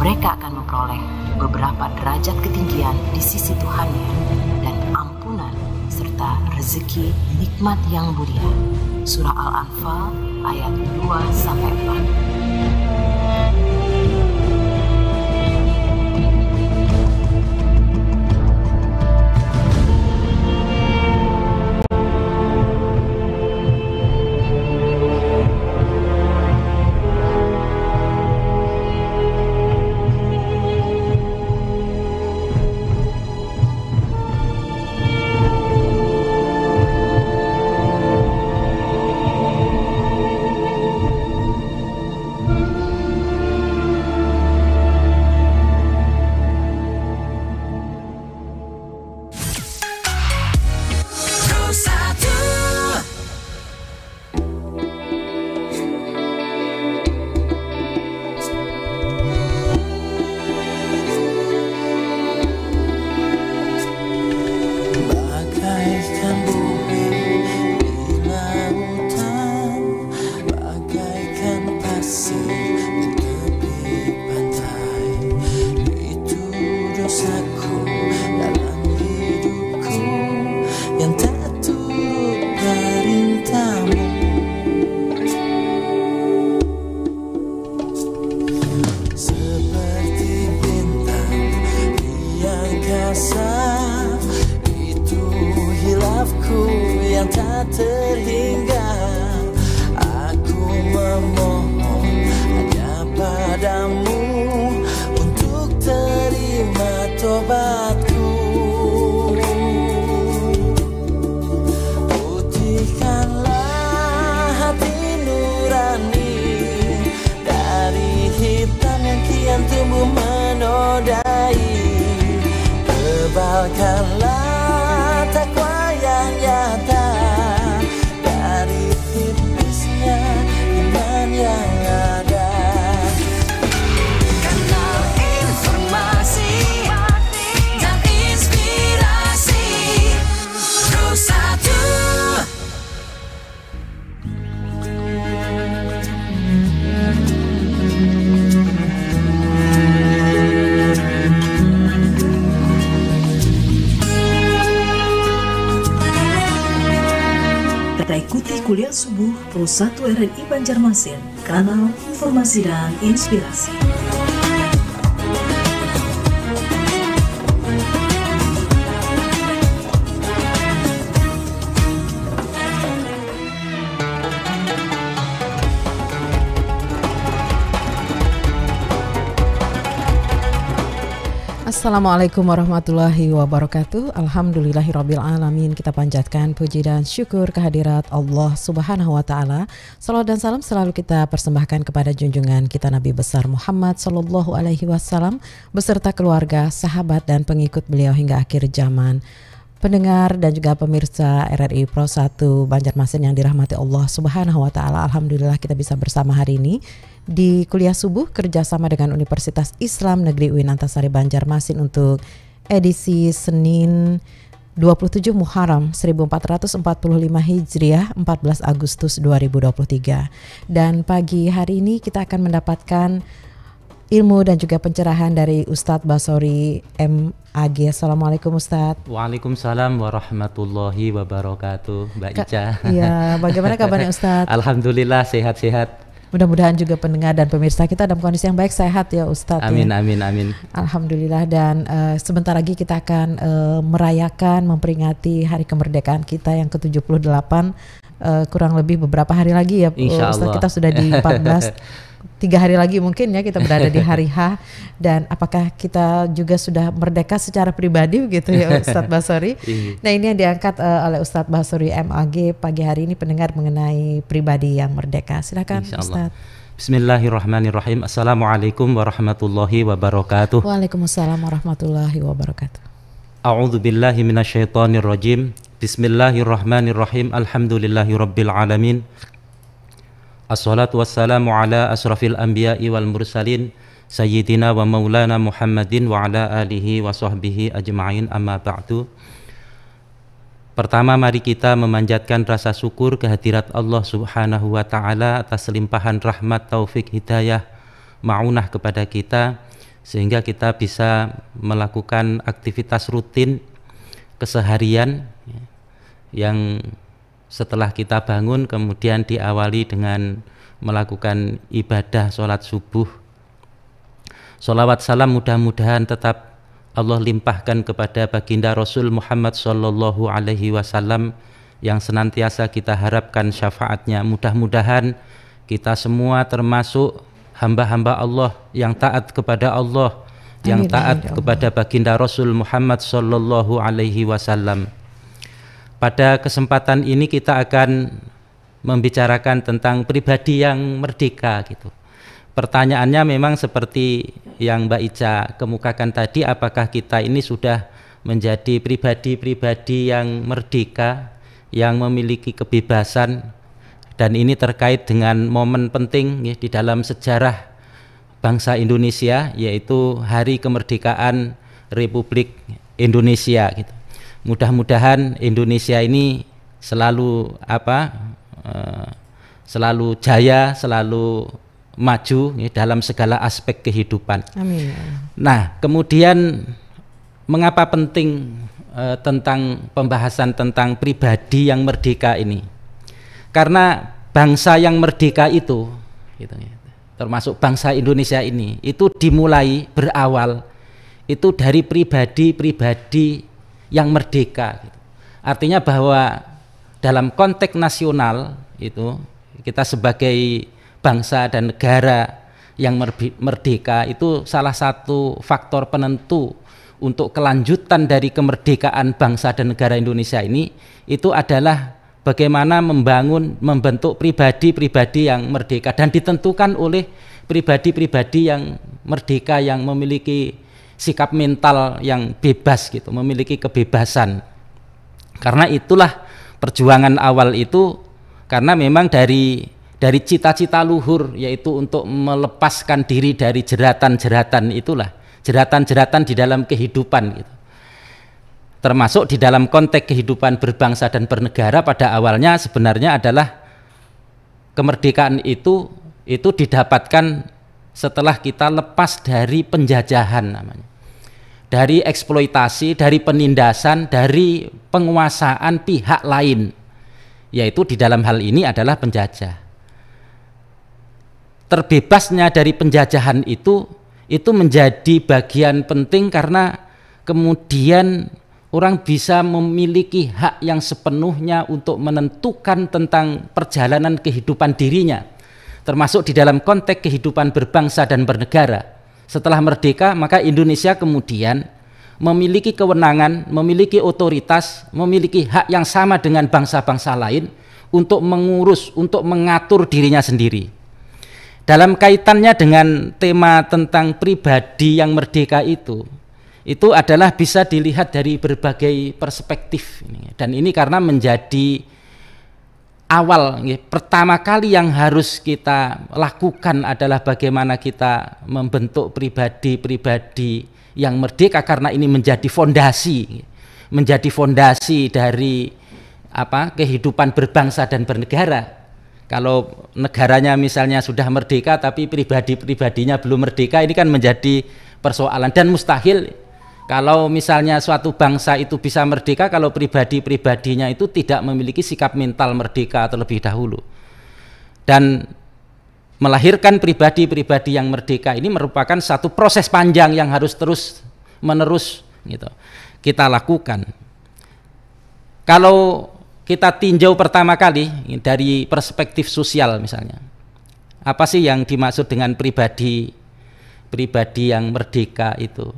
Mereka akan memperoleh beberapa derajat ketinggian di sisi Tuhannya dan ampunan serta rezeki nikmat yang mulia. Surah Al-Anfal ayat 2-4. Tebalkanlah takwa yang nyata dari tipisnya iman yang ada. Kanal informasi dan inspirasi Pro1. Kita ikuti kuliah subuh Pro1 RRI Banjarmasin, kanal informasi dan inspirasi. Assalamualaikum warahmatullahi wabarakatuh. Alhamdulillahirabbil alamin. Kita panjatkan puji dan syukur kehadirat Allah Subhanahu wa taala. Salawat dan salam selalu kita persembahkan kepada junjungan kita Nabi besar Muhammad sallallahu alaihi wasallam beserta keluarga, sahabat dan pengikut beliau hingga akhir zaman. Pendengar dan juga pemirsa RRI Pro1 Banjarmasin yang dirahmati Allah Subhanahu wa taala. Alhamdulillah kita bisa bersama hari ini di kuliah subuh kerjasama dengan Universitas Islam Negeri UIN Antasari Banjarmasin untuk edisi Senin 27 Muharram 1445 Hijriah 14 Agustus 2023. Dan pagi hari ini kita akan mendapatkan ilmu dan juga pencerahan dari Ustadz Basori MAG. Assalamualaikum Ustadz. Waalaikumsalam warahmatullahi wabarakatuh, Mbak Ica. Iya, bagaimana kabarnya Ustadz? Alhamdulillah sehat-sehat. Mudah-mudahan juga pendengar dan pemirsa kita dalam kondisi yang baik, sehat ya Ustadz. Amin, ya. amin, amin. Alhamdulillah. Dan sebentar lagi kita akan merayakan, memperingati hari kemerdekaan kita yang ke-78. Kurang lebih beberapa hari lagi ya Ustadz, kita sudah di 3 hari lagi mungkin ya kita berada di hari H. Dan apakah kita juga sudah merdeka secara pribadi begitu ya Ustadz Basori? Nah ini yang diangkat oleh Ustadz Basori MAG pagi hari ini, pendengar mengenai pribadi yang merdeka. Silakan Ustadz. Bismillahirrahmanirrahim. Assalamualaikum warahmatullahi wabarakatuh. Waalaikumsalam warahmatullahi wabarakatuh. A'udzu billahi minasyaitonir rajim. Bismillahirrahmanirrahim. Alhamdulillahirabbil alamin. Assalatu wassalamu ala asrafil anbiya'i wal mursalin sayyidina wa maulana Muhammadin wa ala alihi wa sahbihi ajma'in, amma ba'du. Pertama mari kita memanjatkan rasa syukur kehadirat Allah Subhanahu wa taala atas limpahan rahmat, taufik, hidayah, maunah kepada kita, sehingga kita bisa melakukan aktivitas rutin keseharian yang setelah kita bangun kemudian diawali dengan melakukan ibadah sholat subuh. Sholawat salam mudah-mudahan tetap Allah limpahkan kepada baginda Rasul Muhammad sallallahu alaihi wasallam yang senantiasa kita harapkan syafaatnya. Mudah-mudahan kita semua termasuk hamba-hamba Allah yang taat kepada Allah, yang taat kepada baginda Rasul Muhammad sallallahu alaihi wasallam. Pada kesempatan ini kita akan membicarakan tentang pribadi yang merdeka gitu. Pertanyaannya memang seperti yang Mbak Ica kemukakan tadi, apakah kita ini sudah menjadi pribadi-pribadi yang merdeka, yang memiliki kebebasan, dan ini terkait dengan momen penting ya, di dalam sejarah bangsa Indonesia, yaitu Hari Kemerdekaan Republik Indonesia gitu. Mudah-mudahan Indonesia ini selalu selalu jaya, selalu maju ya, dalam segala aspek kehidupan. Amin. Nah, kemudian mengapa penting tentang pembahasan tentang pribadi yang merdeka ini? Karena bangsa yang merdeka itu, gitu, termasuk bangsa Indonesia ini, itu dimulai berawal itu dari pribadi-pribadi yang merdeka. Gitu. Artinya bahwa dalam konteks nasional itu kita sebagai bangsa dan negara yang merdeka itu salah satu faktor penentu untuk kelanjutan dari kemerdekaan bangsa dan negara Indonesia ini, itu adalah bagaimana membentuk pribadi-pribadi yang merdeka, dan ditentukan oleh pribadi-pribadi yang merdeka yang memiliki sikap mental yang bebas gitu, memiliki kebebasan. Karena itulah perjuangan awal itu, karena memang dari cita-cita luhur, yaitu untuk melepaskan diri dari jeratan-jeratan itulah, jeratan-jeratan di dalam kehidupan gitu. Termasuk di dalam konteks kehidupan berbangsa dan bernegara pada awalnya sebenarnya adalah kemerdekaan itu didapatkan setelah kita lepas dari penjajahan namanya. Dari eksploitasi, dari penindasan, dari penguasaan pihak lain, yaitu di dalam hal ini adalah penjajah. Terbebasnya dari penjajahan itu menjadi bagian penting karena kemudian orang bisa memiliki hak yang sepenuhnya untuk menentukan tentang perjalanan kehidupan dirinya, termasuk di dalam konteks kehidupan berbangsa dan bernegara. Setelah merdeka, maka Indonesia kemudian memiliki kewenangan, memiliki otoritas, memiliki hak yang sama dengan bangsa-bangsa lain untuk mengurus, untuk mengatur dirinya sendiri. Dalam kaitannya dengan tema tentang pribadi yang merdeka itu adalah bisa dilihat dari berbagai perspektif. Dan ini karena menjadi awal, pertama kali yang harus kita lakukan adalah bagaimana kita membentuk pribadi-pribadi yang merdeka, karena ini menjadi fondasi dari kehidupan berbangsa dan bernegara. Kalau negaranya misalnya sudah merdeka tapi pribadi-pribadinya belum merdeka, ini kan menjadi persoalan, dan mustahil kalau misalnya suatu bangsa itu bisa merdeka kalau pribadi-pribadinya itu tidak memiliki sikap mental merdeka terlebih dahulu. Dan melahirkan pribadi-pribadi yang merdeka ini merupakan satu proses panjang yang harus terus-menerus gitu, kita lakukan. Kalau kita tinjau pertama kali dari perspektif sosial misalnya, apa sih yang dimaksud dengan pribadi yang merdeka itu?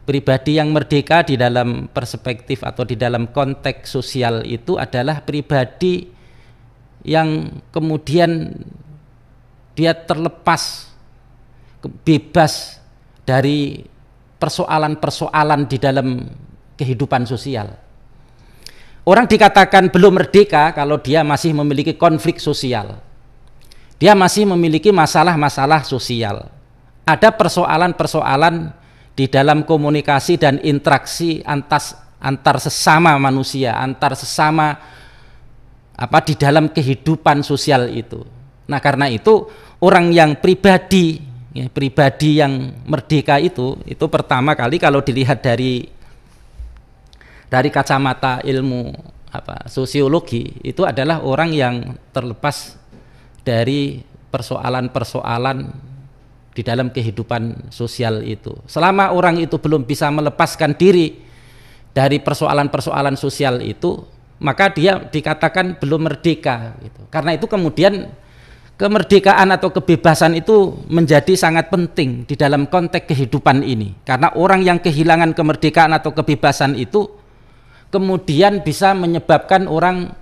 Pribadi yang merdeka di dalam perspektif atau di dalam konteks sosial itu adalah pribadi yang kemudian dia terlepas, bebas dari persoalan-persoalan di dalam kehidupan sosial. Orang dikatakan belum merdeka kalau dia masih memiliki konflik sosial, dia masih memiliki masalah-masalah sosial, ada persoalan-persoalan di dalam komunikasi dan interaksi antar sesama manusia, antar sesama di dalam kehidupan sosial itu. Nah, karena itu orang yang pribadi ya, pribadi yang merdeka itu pertama kali kalau dilihat dari kacamata ilmu sosiologi, itu adalah orang yang terlepas dari persoalan-persoalan di dalam kehidupan sosial itu. Selama orang itu belum bisa melepaskan diri dari persoalan-persoalan sosial itu, maka dia dikatakan belum merdeka gitu. Karena itu kemudian kemerdekaan atau kebebasan itu menjadi sangat penting di dalam konteks kehidupan ini. Karena orang yang kehilangan kemerdekaan atau kebebasan itu kemudian bisa menyebabkan orang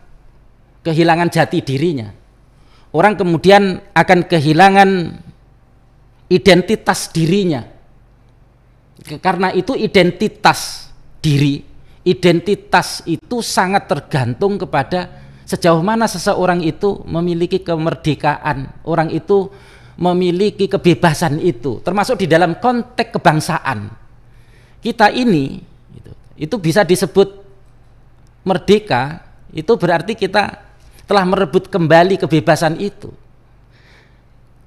kehilangan jati dirinya. Orang kemudian akan kehilangan identitas dirinya. Karena itu identitas diri, identitas itu sangat tergantung kepada sejauh mana seseorang itu memiliki kemerdekaan, orang itu memiliki kebebasan itu, termasuk di dalam konteks kebangsaan. Kita ini itu bisa disebut merdeka, itu berarti kita telah merebut kembali kebebasan itu.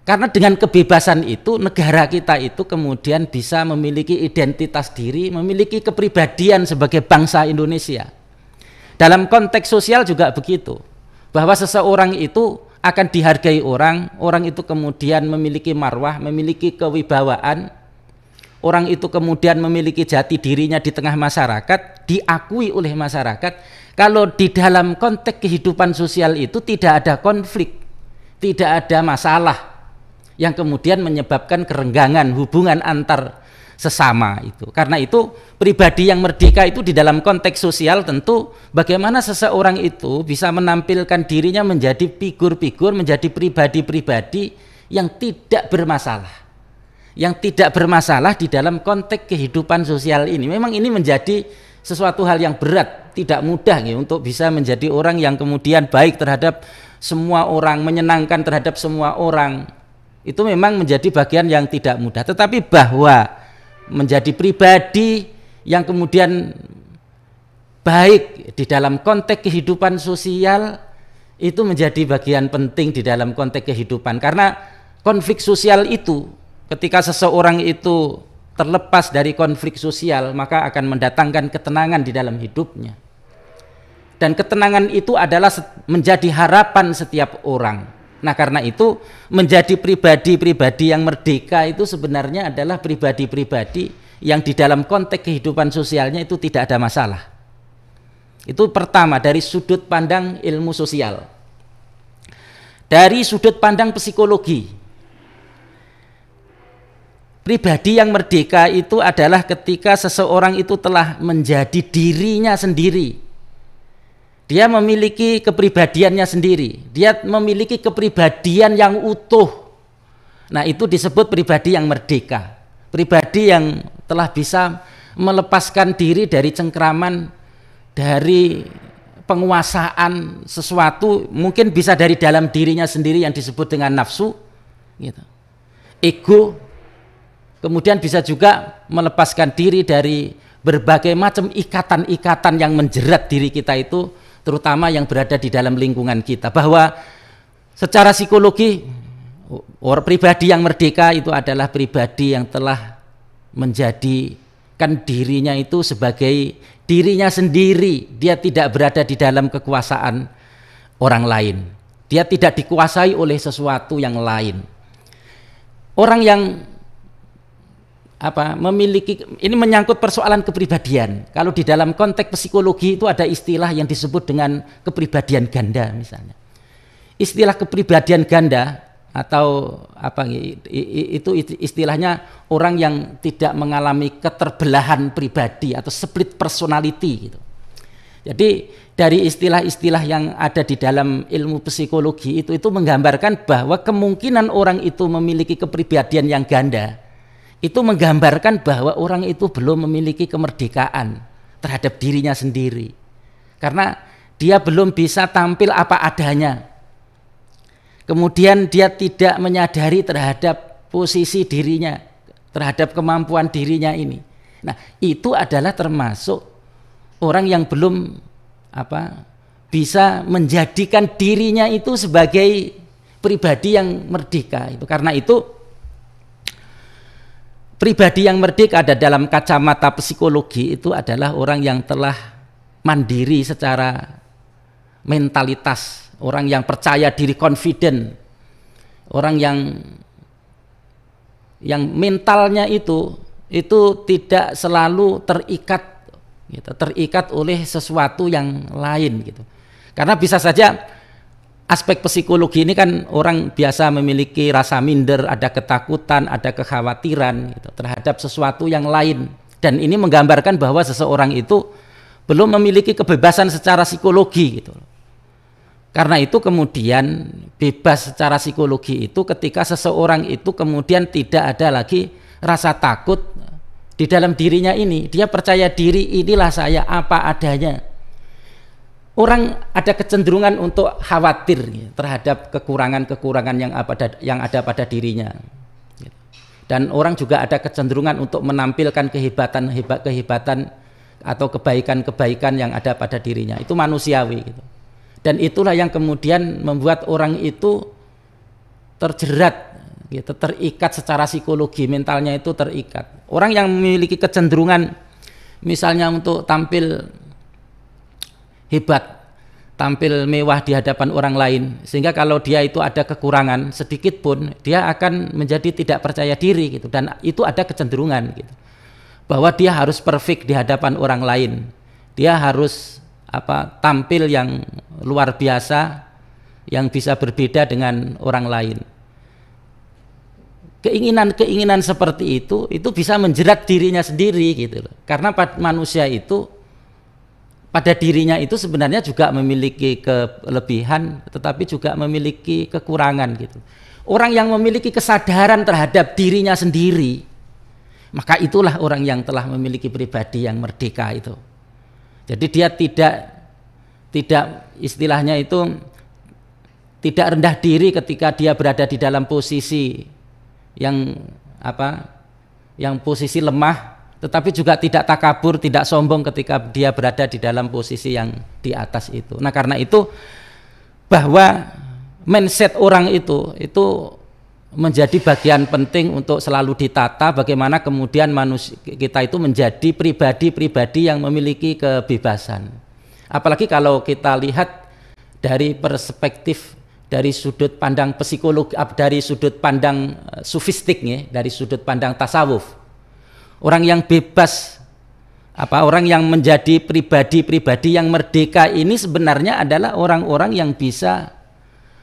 Karena dengan kebebasan itu negara kita itu kemudian bisa memiliki identitas diri, memiliki kepribadian sebagai bangsa Indonesia. Dalam konteks sosial juga begitu, bahwa seseorang itu akan dihargai orang itu kemudian memiliki marwah, memiliki kewibawaan, orang itu kemudian memiliki jati dirinya di tengah masyarakat, diakui oleh masyarakat. Kalau di dalam konteks kehidupan sosial itu tidak ada konflik, tidak ada masalah yang kemudian menyebabkan kerenggangan hubungan antar sesama itu. Karena itu pribadi yang merdeka itu di dalam konteks sosial tentu bagaimana seseorang itu bisa menampilkan dirinya menjadi figur-figur, menjadi pribadi-pribadi yang tidak bermasalah. Yang tidak bermasalah di dalam konteks kehidupan sosial ini. Memang ini menjadi sesuatu hal yang berat, tidak mudah ya, untuk bisa menjadi orang yang kemudian baik terhadap semua orang, menyenangkan terhadap semua orang. Itu memang menjadi bagian yang tidak mudah. Tetapi bahwa menjadi pribadi yang kemudian baik di dalam konteks kehidupan sosial itu menjadi bagian penting di dalam konteks kehidupan. Karena konflik sosial itu, ketika seseorang itu terlepas dari konflik sosial, maka akan mendatangkan ketenangan di dalam hidupnya. Dan ketenangan itu adalah menjadi harapan setiap orang. Nah, karena itu menjadi pribadi-pribadi yang merdeka itu sebenarnya adalah pribadi-pribadi yang di dalam konteks kehidupan sosialnya itu tidak ada masalah. Itu pertama dari sudut pandang ilmu sosial. Dari sudut pandang psikologi, pribadi yang merdeka itu adalah ketika seseorang itu telah menjadi dirinya sendiri. Dia memiliki kepribadiannya sendiri. Dia memiliki kepribadian yang utuh. Nah, itu disebut pribadi yang merdeka. Pribadi yang telah bisa melepaskan diri dari cengkraman, dari penguasaan sesuatu, mungkin bisa dari dalam dirinya sendiri yang disebut dengan nafsu, gitu. Ego. Kemudian bisa juga melepaskan diri dari berbagai macam ikatan-ikatan yang menjerat diri kita itu, terutama yang berada di dalam lingkungan kita. Bahwa secara psikologi pribadi yang merdeka itu adalah pribadi yang telah menjadikan dirinya itu sebagai dirinya sendiri. Dia tidak berada di dalam kekuasaan orang lain. Dia tidak dikuasai oleh sesuatu yang lain. Orang yang memiliki, ini menyangkut persoalan kepribadian. Kalau di dalam konteks psikologi itu ada istilah yang disebut dengan kepribadian ganda misalnya. Istilah kepribadian ganda atau itu istilahnya orang yang tidak mengalami keterbelahan pribadi atau split personality gitu. Jadi dari istilah-istilah yang ada di dalam ilmu psikologi itu menggambarkan bahwa kemungkinan orang itu memiliki kepribadian yang ganda itu menggambarkan bahwa orang itu belum memiliki kemerdekaan terhadap dirinya sendiri. Karena dia belum bisa tampil apa adanya. Kemudian dia tidak menyadari terhadap posisi dirinya, terhadap kemampuan dirinya ini. Nah, itu adalah termasuk orang yang belum bisa menjadikan dirinya itu sebagai pribadi yang merdeka. Itu karena itu pribadi yang merdeka ada dalam kacamata psikologi itu adalah orang yang telah mandiri secara mentalitas, orang yang percaya diri, confident, orang yang mentalnya itu tidak selalu terikat gitu, terikat oleh sesuatu yang lain gitu. Karena bisa saja aspek psikologi ini kan orang biasa memiliki rasa minder, ada ketakutan, ada kekhawatiran gitu, terhadap sesuatu yang lain, dan ini menggambarkan bahwa seseorang itu belum memiliki kebebasan secara psikologi gitu. Karena itu kemudian bebas secara psikologi itu ketika seseorang itu kemudian tidak ada lagi rasa takut di dalam dirinya ini. Dia percaya diri, inilah saya apa adanya. Orang ada kecenderungan untuk khawatir terhadap kekurangan-kekurangan yang ada pada dirinya. Dan orang juga ada kecenderungan untuk menampilkan kehebatan atau kebaikan-kebaikan yang ada pada dirinya. Itu manusiawi gitu. Dan itulah yang kemudian membuat orang itu terjerat gitu, terikat secara psikologi, mentalnya itu terikat. Orang yang memiliki kecenderungan misalnya untuk tampil hebat, tampil mewah di hadapan orang lain, sehingga kalau dia itu ada kekurangan sedikit pun dia akan menjadi tidak percaya diri gitu. Dan itu ada kecenderungan gitu, bahwa dia harus perfect di hadapan orang lain, dia harus tampil yang luar biasa, yang bisa berbeda dengan orang lain. Keinginan seperti itu bisa menjerat dirinya sendiri gitu loh. Karena manusia itu pada dirinya itu sebenarnya juga memiliki kelebihan, tetapi juga memiliki kekurangan gitu. Orang yang memiliki kesadaran terhadap dirinya sendiri, maka itulah orang yang telah memiliki pribadi yang merdeka itu. Jadi dia tidak istilahnya itu tidak rendah diri ketika dia berada di dalam posisi yang posisi lemah, tetapi juga tidak takabur, tidak sombong ketika dia berada di dalam posisi yang di atas itu. Nah, karena itu bahwa mindset orang itu menjadi bagian penting untuk selalu ditata, bagaimana kemudian manusia kita itu menjadi pribadi-pribadi yang memiliki kebebasan. Apalagi kalau kita lihat dari perspektif, dari sudut pandang psikologi, dari sudut pandang sufistik, dari sudut pandang tasawuf. Orang yang bebas, orang yang menjadi pribadi-pribadi yang merdeka ini sebenarnya adalah orang-orang yang bisa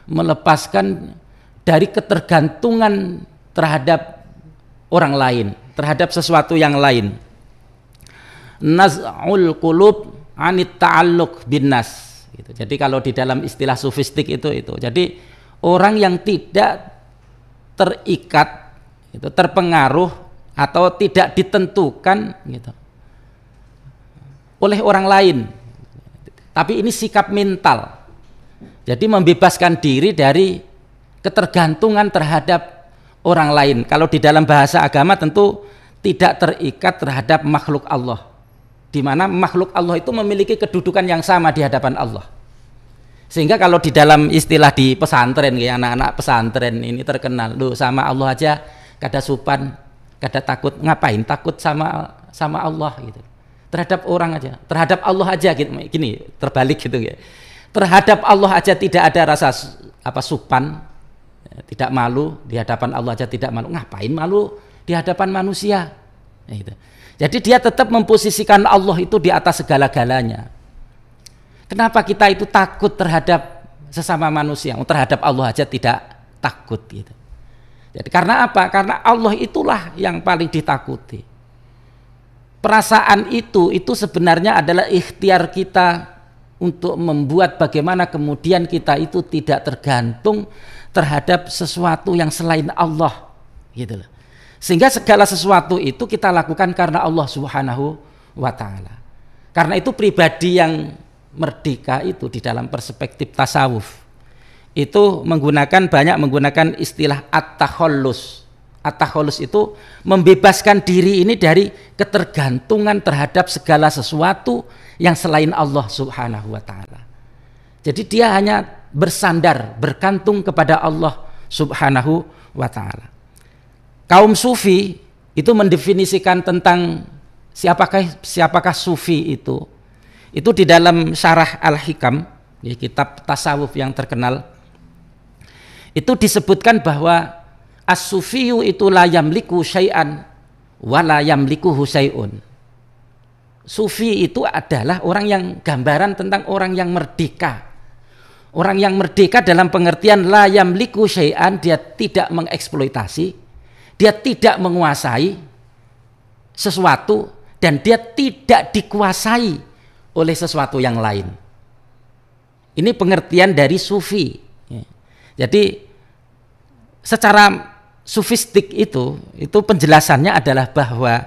melepaskan dari ketergantungan terhadap orang lain, terhadap sesuatu yang lain. Naz'ul qulub anit ta'alluq bin nas gitu. Jadi kalau di dalam istilah sufistik itu. Jadi orang yang tidak terikat itu, terpengaruh atau tidak ditentukan gitu oleh orang lain. Tapi ini sikap mental. Jadi membebaskan diri dari ketergantungan terhadap orang lain. Kalau di dalam bahasa agama tentu tidak terikat terhadap makhluk Allah, di mana makhluk Allah itu memiliki kedudukan yang sama di hadapan Allah. Sehingga kalau di dalam istilah di pesantren, anak-anak pesantren ini terkenal, loh sama Allah aja kada supan, kada takut, ngapain takut sama Allah gitu. Terhadap orang aja, terhadap Allah aja gitu, gini terbalik gitu ya. Terhadap Allah aja tidak ada rasa supan, tidak malu, di hadapan Allah aja tidak malu, ngapain malu di hadapan manusia gitu. Jadi dia tetap memposisikan Allah itu di atas segala-galanya. Kenapa kita itu takut terhadap sesama manusia, terhadap Allah aja tidak takut gitu. Jadi karena apa? Karena Allah itulah yang paling ditakuti. Perasaan itu sebenarnya adalah ikhtiar kita untuk membuat bagaimana kemudian kita itu tidak tergantung terhadap sesuatu yang selain Allah gitu loh. Sehingga segala sesuatu itu kita lakukan karena Allah Subhanahu wa taala. Karena itu pribadi yang merdeka itu di dalam perspektif tasawuf itu banyak menggunakan istilah at-takhallus. At-takhallus itu membebaskan diri ini dari ketergantungan terhadap segala sesuatu yang selain Allah Subhanahu wa taala. Jadi dia hanya bersandar, bergantung kepada Allah Subhanahu wa taala. Kaum sufi itu mendefinisikan tentang siapakah sufi itu di dalam Syarah Al-Hikam, kitab tasawuf yang terkenal, itu disebutkan bahwa as-sufiyu itu la yamliku syai'an wa la yamlikuhu syai'un. Sufi itu adalah orang yang gambaran tentang orang yang merdeka. Orang yang merdeka dalam pengertian la yamliku syai'an, dia tidak mengeksploitasi, dia tidak menguasai sesuatu, dan dia tidak dikuasai oleh sesuatu yang lain. Ini pengertian dari sufi. Jadi secara sufistik itu penjelasannya adalah bahwa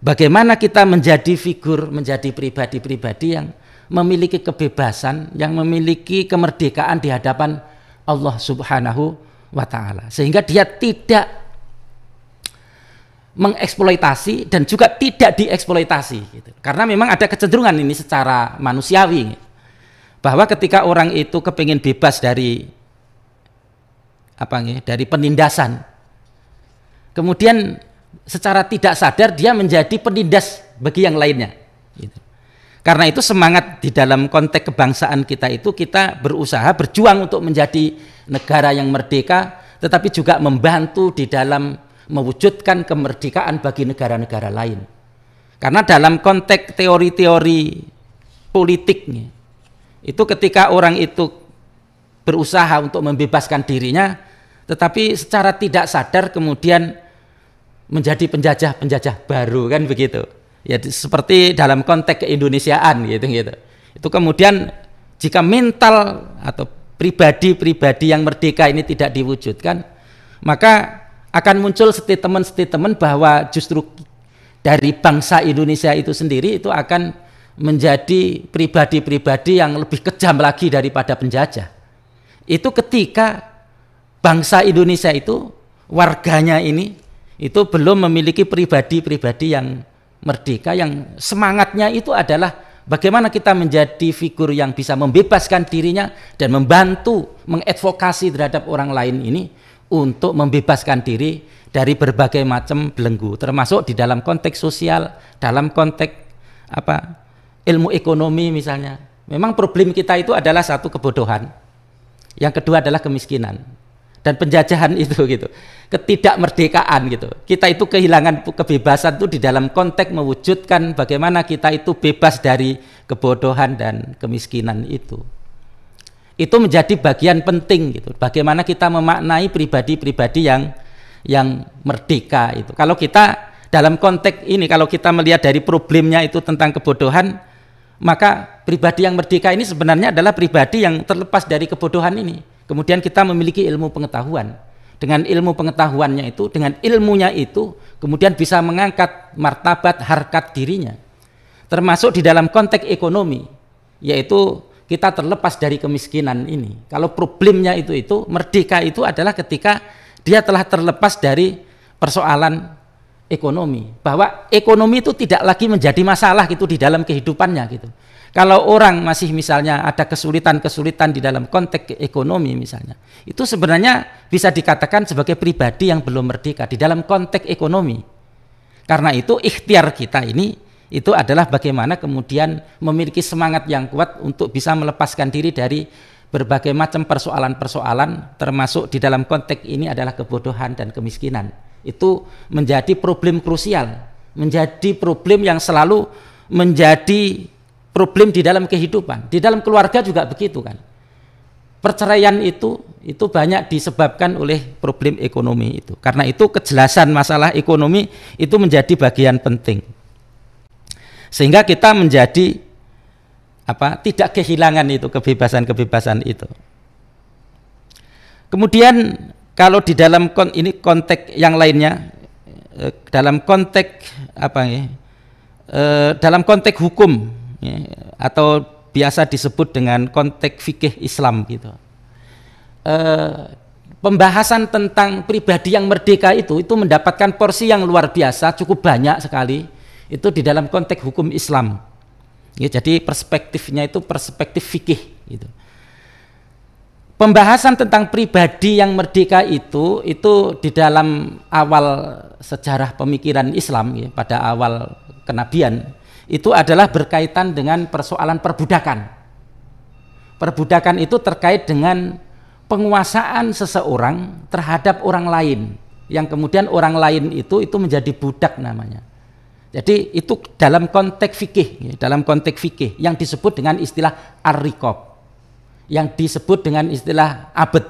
bagaimana kita menjadi figur, menjadi pribadi-pribadi yang memiliki kebebasan, yang memiliki kemerdekaan di hadapan Allah Subhanahu wa Ta'ala, sehingga dia tidak mengeksploitasi dan juga tidak dieksploitasi gitu. Karena memang ada kecenderungan ini secara manusiawi, bahwa ketika orang itu kepingin bebas dari dari penindasan, kemudian secara tidak sadar dia menjadi penindas bagi yang lainnya gitu. Karena itu semangat di dalam konteks kebangsaan kita itu, kita berusaha berjuang untuk menjadi negara yang merdeka, tetapi juga membantu di dalam mewujudkan kemerdekaan bagi negara-negara lain. Karena dalam konteks teori-teori politiknya, itu ketika orang itu berusaha untuk membebaskan dirinya, tetapi secara tidak sadar kemudian menjadi penjajah-penjajah baru, kan begitu. Ya, seperti dalam konteks keindonesiaan gitu. Itu kemudian jika mental atau pribadi-pribadi yang merdeka ini tidak diwujudkan, maka akan muncul statement-statement bahwa justru dari bangsa Indonesia itu sendiri itu akan menjadi pribadi-pribadi yang lebih kejam lagi daripada penjajah. Itu ketika bangsa Indonesia itu, warganya ini, itu belum memiliki pribadi-pribadi yang merdeka, yang semangatnya itu adalah bagaimana kita menjadi figur yang bisa membebaskan dirinya dan membantu mengadvokasi terhadap orang lain ini untuk membebaskan diri dari berbagai macam belenggu, termasuk di dalam konteks sosial, dalam konteks ilmu ekonomi misalnya. Memang problem kita itu adalah satu, kebodohan, yang kedua adalah kemiskinan dan penjajahan itu gitu, ketidakmerdekaan gitu. Kita itu kehilangan kebebasan itu di dalam konteks mewujudkan bagaimana kita itu bebas dari kebodohan dan kemiskinan itu. Itu menjadi bagian penting gitu. Bagaimana kita memaknai pribadi-pribadi yang merdeka itu. Kalau kita dalam konteks ini, kalau kita melihat dari problemnya itu tentang kebodohan, maka pribadi yang merdeka ini sebenarnya adalah pribadi yang terlepas dari kebodohan ini. Kemudian kita memiliki ilmu pengetahuan. Dengan ilmu pengetahuannya itu, dengan ilmunya itu, kemudian bisa mengangkat martabat harkat dirinya. Termasuk di dalam konteks ekonomi, yaitu kita terlepas dari kemiskinan ini. Kalau problemnya itu merdeka itu adalah ketika dia telah terlepas dari persoalan ekonomi, bahwa ekonomi itu tidak lagi menjadi masalah gitu di dalam kehidupannya gitu. Kalau orang masih misalnya ada kesulitan-kesulitan di dalam konteks ekonomi misalnya, itu sebenarnya bisa dikatakan sebagai pribadi yang belum merdeka di dalam konteks ekonomi. Karena itu ikhtiar kita ini itu adalah bagaimana kemudian memiliki semangat yang kuat untuk bisa melepaskan diri dari berbagai macam persoalan-persoalan, termasuk di dalam konteks ini adalah kebodohan dan kemiskinan. Itu menjadi problem krusial, menjadi problem yang selalu menjadi problem di dalam kehidupan. Di dalam keluarga juga begitu kan. Perceraian itu banyak disebabkan oleh problem ekonomi itu. Karena itu kejelasan masalah ekonomi itu menjadi bagian penting. Sehingga kita menjadi tidak kehilangan itu kebebasan-kebebasan itu. Kemudian kalau di dalam konteks yang lainnya, dalam konteks dalam konteks hukum atau biasa disebut dengan konteks fikih Islam gitu. Pembahasan tentang pribadi yang merdeka itu mendapatkan porsi yang luar biasa, cukup banyak sekali. Itu di dalam konteks hukum Islam. Ya, jadi perspektifnya itu perspektif fikih gitu. pembahasan tentang pribadi yang merdeka itu di dalam awal sejarah pemikiran Islam ya, pada awal kenabian itu adalah berkaitan dengan persoalan perbudakan. Perbudakan itu terkait dengan penguasaan seseorang terhadap orang lain, yang kemudian orang lain itu menjadi budak namanya. Jadi itu dalam konteks fikih, yang disebut dengan istilah ar-riqab, yang disebut dengan istilah abd,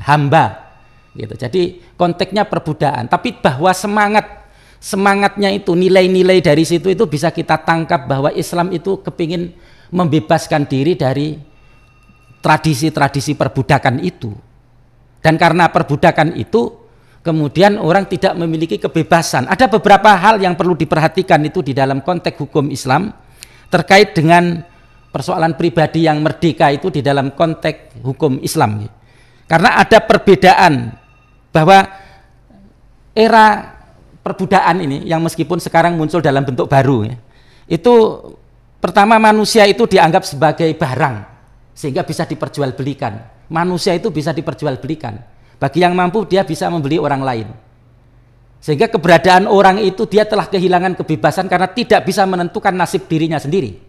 hamba. Gitu. Jadi konteksnya perbudakan. Tapi bahwa semangatnya itu, nilai-nilai dari situ itu bisa kita tangkap bahwa Islam itu kepingin membebaskan diri dari tradisi-tradisi perbudakan itu. Dan karena perbudakan itu kemudian orang tidak memiliki kebebasan. Ada beberapa hal yang perlu diperhatikan itu di dalam konteks hukum Islam terkait dengan persoalan pribadi yang merdeka itu di dalam konteks hukum Islam. Karena ada perbedaan bahwa era perbudakan ini yang meskipun sekarang muncul dalam bentuk baru ya, itu pertama manusia itu dianggap sebagai barang sehingga bisa diperjualbelikan. Manusia itu bisa diperjualbelikan. Bagi yang mampu dia bisa membeli orang lain. Sehingga keberadaan orang itu dia telah kehilangan kebebasan karena tidak bisa menentukan nasib dirinya sendiri.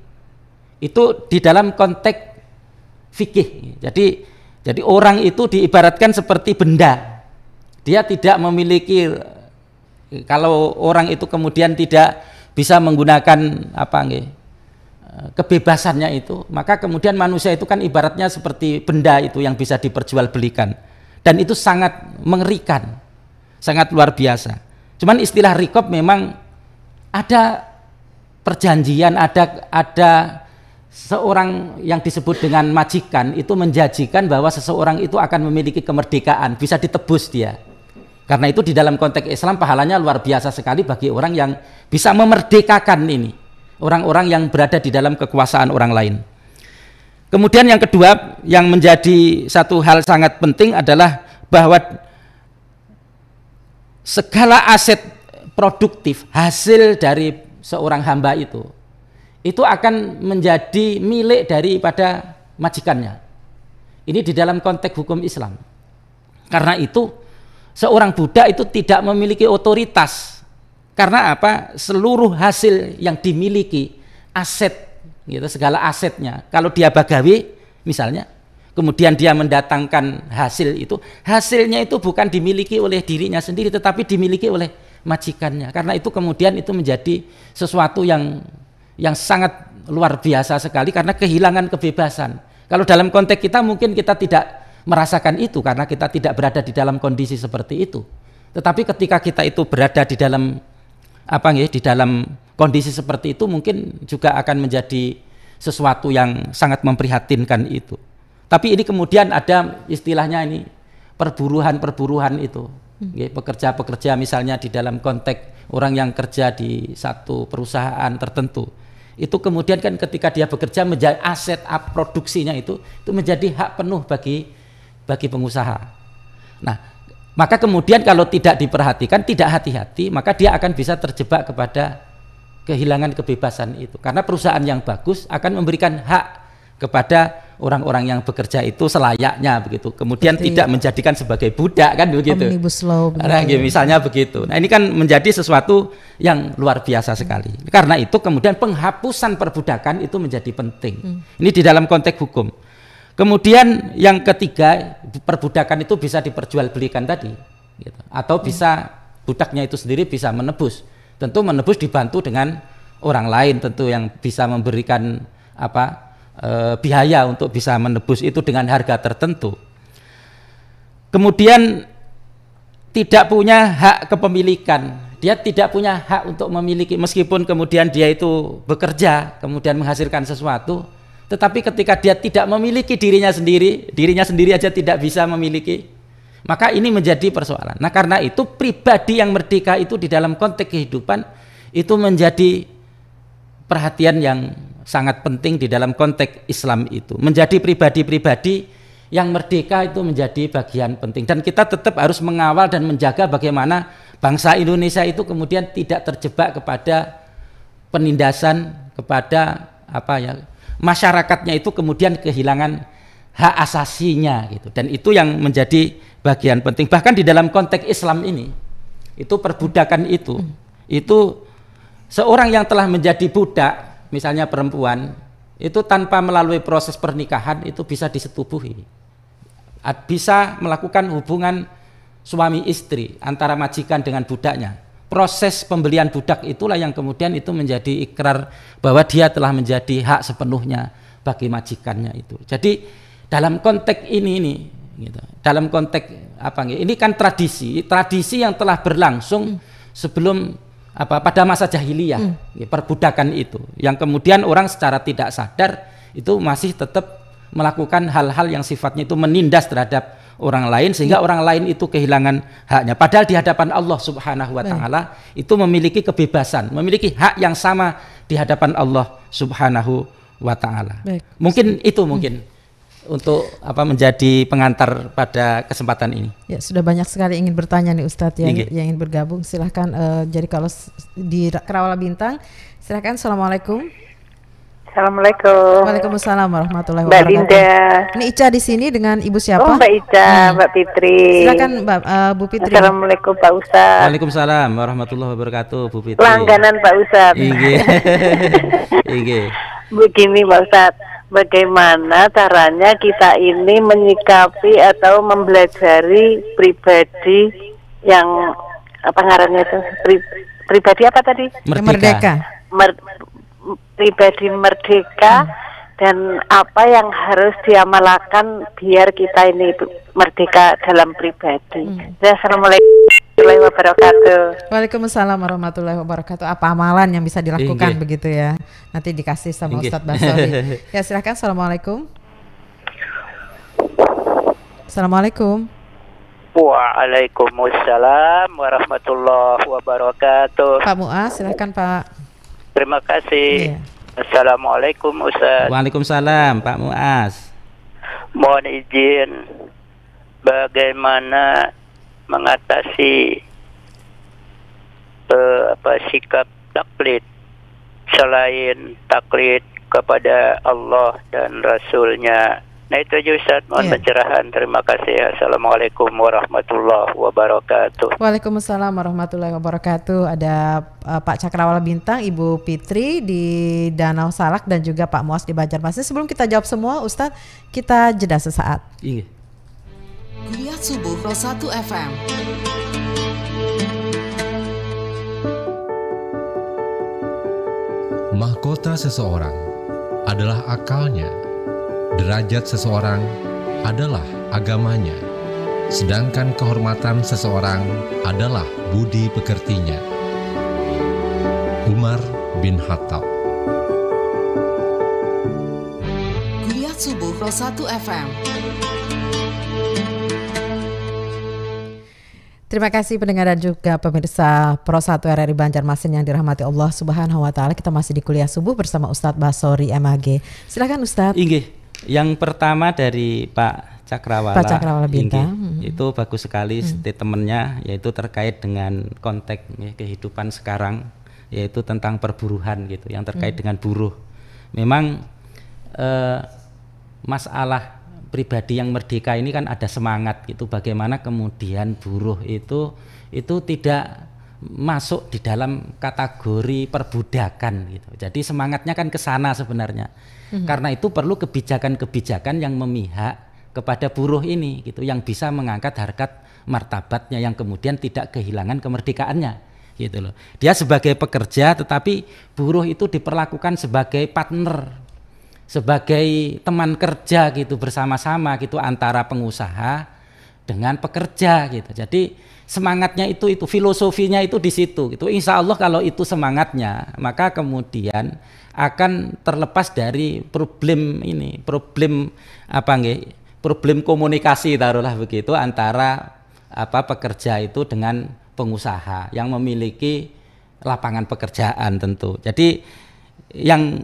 Itu di dalam konteks fikih. Jadi orang itu diibaratkan seperti benda. Dia tidak memiliki, kalau orang itu kemudian tidak bisa menggunakan kebebasannya itu, maka kemudian manusia itu kan ibaratnya seperti benda itu yang bisa diperjualbelikan. Dan itu sangat mengerikan, sangat luar biasa. Cuman istilah riqab memang ada perjanjian, ada seorang yang disebut dengan majikan itu menjanjikan bahwa seseorang itu akan memiliki kemerdekaan, bisa ditebus dia. Karena itu di dalam konteks Islam pahalanya luar biasa sekali bagi orang yang bisa memerdekakan ini, orang-orang yang berada di dalam kekuasaan orang lain. Kemudian yang kedua yang menjadi satu hal sangat penting adalah bahwa segala aset produktif hasil dari seorang hamba itu akan menjadi milik daripada majikannya. Ini di dalam konteks hukum Islam. Karena itu seorang budak itu tidak memiliki otoritas. Karena apa? Seluruh hasil yang dimiliki, aset gitu, segala asetnya, kalau dia bagawi misalnya, kemudian dia mendatangkan hasil itu, hasilnya itu bukan dimiliki oleh dirinya sendiri tetapi dimiliki oleh majikannya. Karena itu kemudian itu menjadi sesuatu yang sangat luar biasa sekali karena kehilangan kebebasan. Kalau dalam konteks kita mungkin kita tidak merasakan itu karena kita tidak berada di dalam kondisi seperti itu. Tetapi ketika kita itu berada di dalam di dalam kondisi seperti itu mungkin juga akan menjadi sesuatu yang sangat memprihatinkan itu. Tapi ini kemudian ada istilahnya ini perburuhan itu. Pekerja-pekerja misalnya di dalam konteks orang yang kerja di satu perusahaan tertentu. Itu kemudian kan ketika dia bekerja menjadi aset produksinya itu menjadi hak penuh bagi pengusaha. Nah, maka kemudian kalau tidak diperhatikan, tidak hati-hati, maka dia akan bisa terjebak kepada kehilangan kebebasan itu. Karena perusahaan yang bagus akan memberikan hak kepada orang-orang yang bekerja itu selayaknya begitu. Kemudian tidak menjadikan sebagai budak kan begitu. Omnibus law. Nah, misalnya begitu. Nah, ini kan menjadi sesuatu yang luar biasa sekali. Karena itu kemudian penghapusan perbudakan itu menjadi penting. Ini di dalam konteks hukum. Kemudian yang ketiga, perbudakan itu bisa diperjualbelikan tadi, gitu. Atau bisa budaknya itu sendiri bisa menebus. Tentu menebus dibantu dengan orang lain, tentu yang bisa memberikan biaya untuk bisa menebus itu dengan harga tertentu. Kemudian tidak punya hak kepemilikan, dia tidak punya hak untuk memiliki meskipun kemudian dia itu bekerja, kemudian menghasilkan sesuatu. Tetapi ketika dia tidak memiliki dirinya sendiri aja tidak bisa memiliki, maka ini menjadi persoalan. Nah, karena itu pribadi yang merdeka itu di dalam konteks kehidupan itu menjadi perhatian yang sangat penting di dalam konteks Islam itu. Menjadi pribadi-pribadi yang merdeka itu menjadi bagian penting. Dan kita tetap harus mengawal dan menjaga bagaimana bangsa Indonesia itu kemudian tidak terjebak kepada penindasan, kepada masyarakatnya itu kemudian kehilangan hak asasinya gitu. Dan itu yang menjadi bagian penting. Bahkan di dalam konteks Islam ini, itu perbudakan itu seorang yang telah menjadi budak, misalnya perempuan, itu tanpa melalui proses pernikahan itu bisa disetubuhi, bisa melakukan hubungan suami istri antara majikan dengan budaknya. Proses pembelian budak itulah yang kemudian itu menjadi ikrar bahwa dia telah menjadi hak sepenuhnya bagi majikannya itu. Jadi dalam konteks ini gitu, dalam konteks ini kan tradisi yang telah berlangsung sebelum pada masa jahiliyah, perbudakan itu, yang kemudian orang secara tidak sadar itu masih tetap melakukan hal-hal yang sifatnya itu menindas terhadap orang lain sehingga orang lain itu kehilangan haknya. Padahal di hadapan Allah Subhanahu wa taala itu memiliki kebebasan, memiliki hak yang sama di hadapan Allah Subhanahu wa taala. Mungkin itu untuk menjadi pengantar pada kesempatan ini. Ya, sudah banyak sekali ingin bertanya nih Ustadz yang ingin bergabung. Silahkan. Jadi kalau di Kerawala Bintang, silahkan. Assalamualaikum. Assalamualaikum. Waalaikumsalam warahmatullahi wabarakatuh. Mbak Linda. Ini Ica di sini dengan Ibu siapa? Oh, Mbak Ica, Mbak Fitri. Silakan Bu Fitri. Assalamualaikum Pak Ustadz. Waalaikumsalam warahmatullahi wabarakatuh, Bu Fitri. Langganan Pak Ustadz. Begini Pak Ustadz, bagaimana caranya kita ini menyikapi atau mempelajari pribadi yang ngarannya itu pribadi apa tadi? Merdeka. Pribadi merdeka dan apa yang harus diamalkan biar kita ini merdeka dalam pribadi. Assalamualaikum warahmatullahi wabarakatuh. Waalaikumsalam warahmatullahi wabarakatuh. Apa amalan yang bisa dilakukan begitu ya? Nanti dikasih sama Ustadz Basori. Ya silakan. Assalamualaikum. Assalamualaikum. Waalaikumsalam warahmatullahi wabarakatuh. Pak Muaz, silakan Pak. Terima kasih. Assalamualaikum Ustaz. Waalaikumsalam Pak Muaz. Mohon izin, bagaimana mengatasi sikap taklid selain taklid kepada Allah dan Rasulnya. Nah itu aja Ustaz, mohon pencerahan. Terima kasih. Assalamualaikum warahmatullahi wabarakatuh. Waalaikumsalam warahmatullahi wabarakatuh. Ada Pak Cakrawala Bintang, Ibu Fitri di Danau Salak dan juga Pak Muaz di Banjarmasin. Sebelum kita jawab semua Ustadz, kita jeda sesaat. Kuliah Subuh Pro 1 FM. Mahkota seseorang adalah akalnya. Derajat seseorang adalah agamanya, sedangkan kehormatan seseorang adalah budi pekertinya. Umar bin Khattab. Kuliah Subuh Pro 1 FM. Terima kasih pendengar dan juga pemirsa Pro 1 RRI Banjarmasin yang dirahmati Allah Subhanahu wa taala. Kita masih di kuliah subuh bersama Ustadz Basori MAG. Silakan Ustadz. Yang pertama dari Pak Cakrawala Bintang. Itu bagus sekali statementnya, yaitu terkait dengan konteks kehidupan sekarang, yaitu tentang perburuhan gitu, yang terkait dengan buruh. Memang masalah pribadi yang merdeka ini kan ada semangat gitu, bagaimana kemudian buruh itu tidak masuk di dalam kategori perbudakan gitu. Jadi semangatnya kan ke sana sebenarnya. Karena itu perlu kebijakan-kebijakan yang memihak kepada buruh ini gitu, yang bisa mengangkat harkat martabatnya, yang kemudian tidak kehilangan kemerdekaannya gitu loh. Dia sebagai pekerja tetapi buruh itu diperlakukan sebagai partner, sebagai teman kerja gitu, bersama-sama gitu antara pengusaha dengan pekerja gitu. Jadi semangatnya itu filosofinya itu di situ gitu. Insya Allah kalau itu semangatnya, maka kemudian akan terlepas dari problem komunikasi taruhlah begitu antara pekerja itu dengan pengusaha yang memiliki lapangan pekerjaan tentu. Jadi yang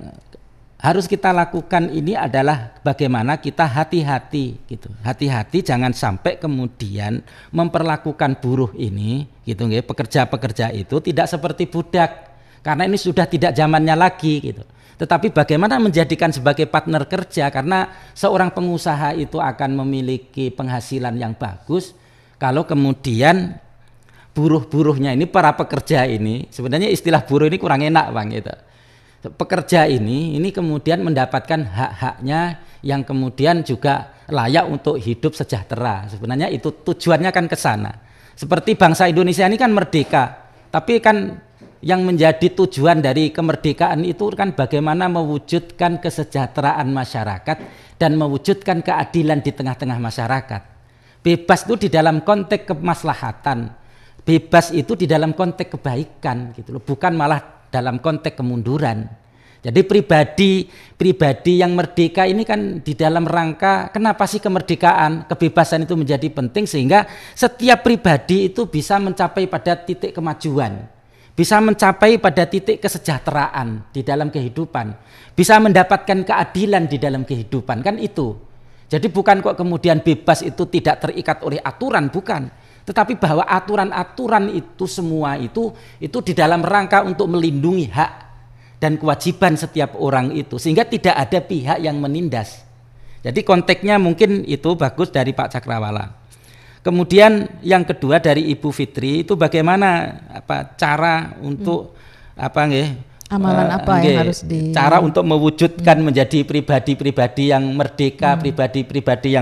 harus kita lakukan ini adalah bagaimana kita hati-hati gitu. Hati-hati jangan sampai kemudian memperlakukan buruh ini gitu nggih, pekerja-pekerja itu tidak seperti budak. karena ini sudah tidak zamannya lagi gitu. Tetapi bagaimana menjadikan sebagai partner kerja, karena seorang pengusaha itu akan memiliki penghasilan yang bagus kalau kemudian buruh-buruhnya ini, para pekerja ini, sebenarnya istilah buruh ini kurang enak Bang gitu. Pekerja ini kemudian mendapatkan hak-haknya yang kemudian juga layak untuk hidup sejahtera. Sebenarnya itu tujuannya kan ke sana. Seperti bangsa Indonesia ini kan merdeka, tapi kan yang menjadi tujuan dari kemerdekaan itu kan bagaimana mewujudkan kesejahteraan masyarakat dan mewujudkan keadilan di tengah-tengah masyarakat. Bebas itu di dalam konteks kemaslahatan, bebas itu di dalam konteks kebaikan gitu loh, bukan malah dalam konteks kemunduran. Jadi pribadi yang merdeka ini kan di dalam rangka kenapa sih kemerdekaan, kebebasan itu menjadi penting, sehingga setiap pribadi itu bisa mencapai pada titik kemajuan, bisa mencapai pada titik kesejahteraan di dalam kehidupan, bisa mendapatkan keadilan di dalam kehidupan, kan itu. Jadi bukan kok kemudian bebas itu tidak terikat oleh aturan, bukan. Tetapi bahwa aturan-aturan itu semua itu di dalam rangka untuk melindungi hak dan kewajiban setiap orang itu, sehingga tidak ada pihak yang menindas. Jadi konteksnya mungkin itu bagus dari Pak Cakrawala. Kemudian yang kedua dari Ibu Fitri itu bagaimana cara untuk amalan apa yang harus cara untuk mewujudkan menjadi pribadi-pribadi yang merdeka, pribadi-pribadi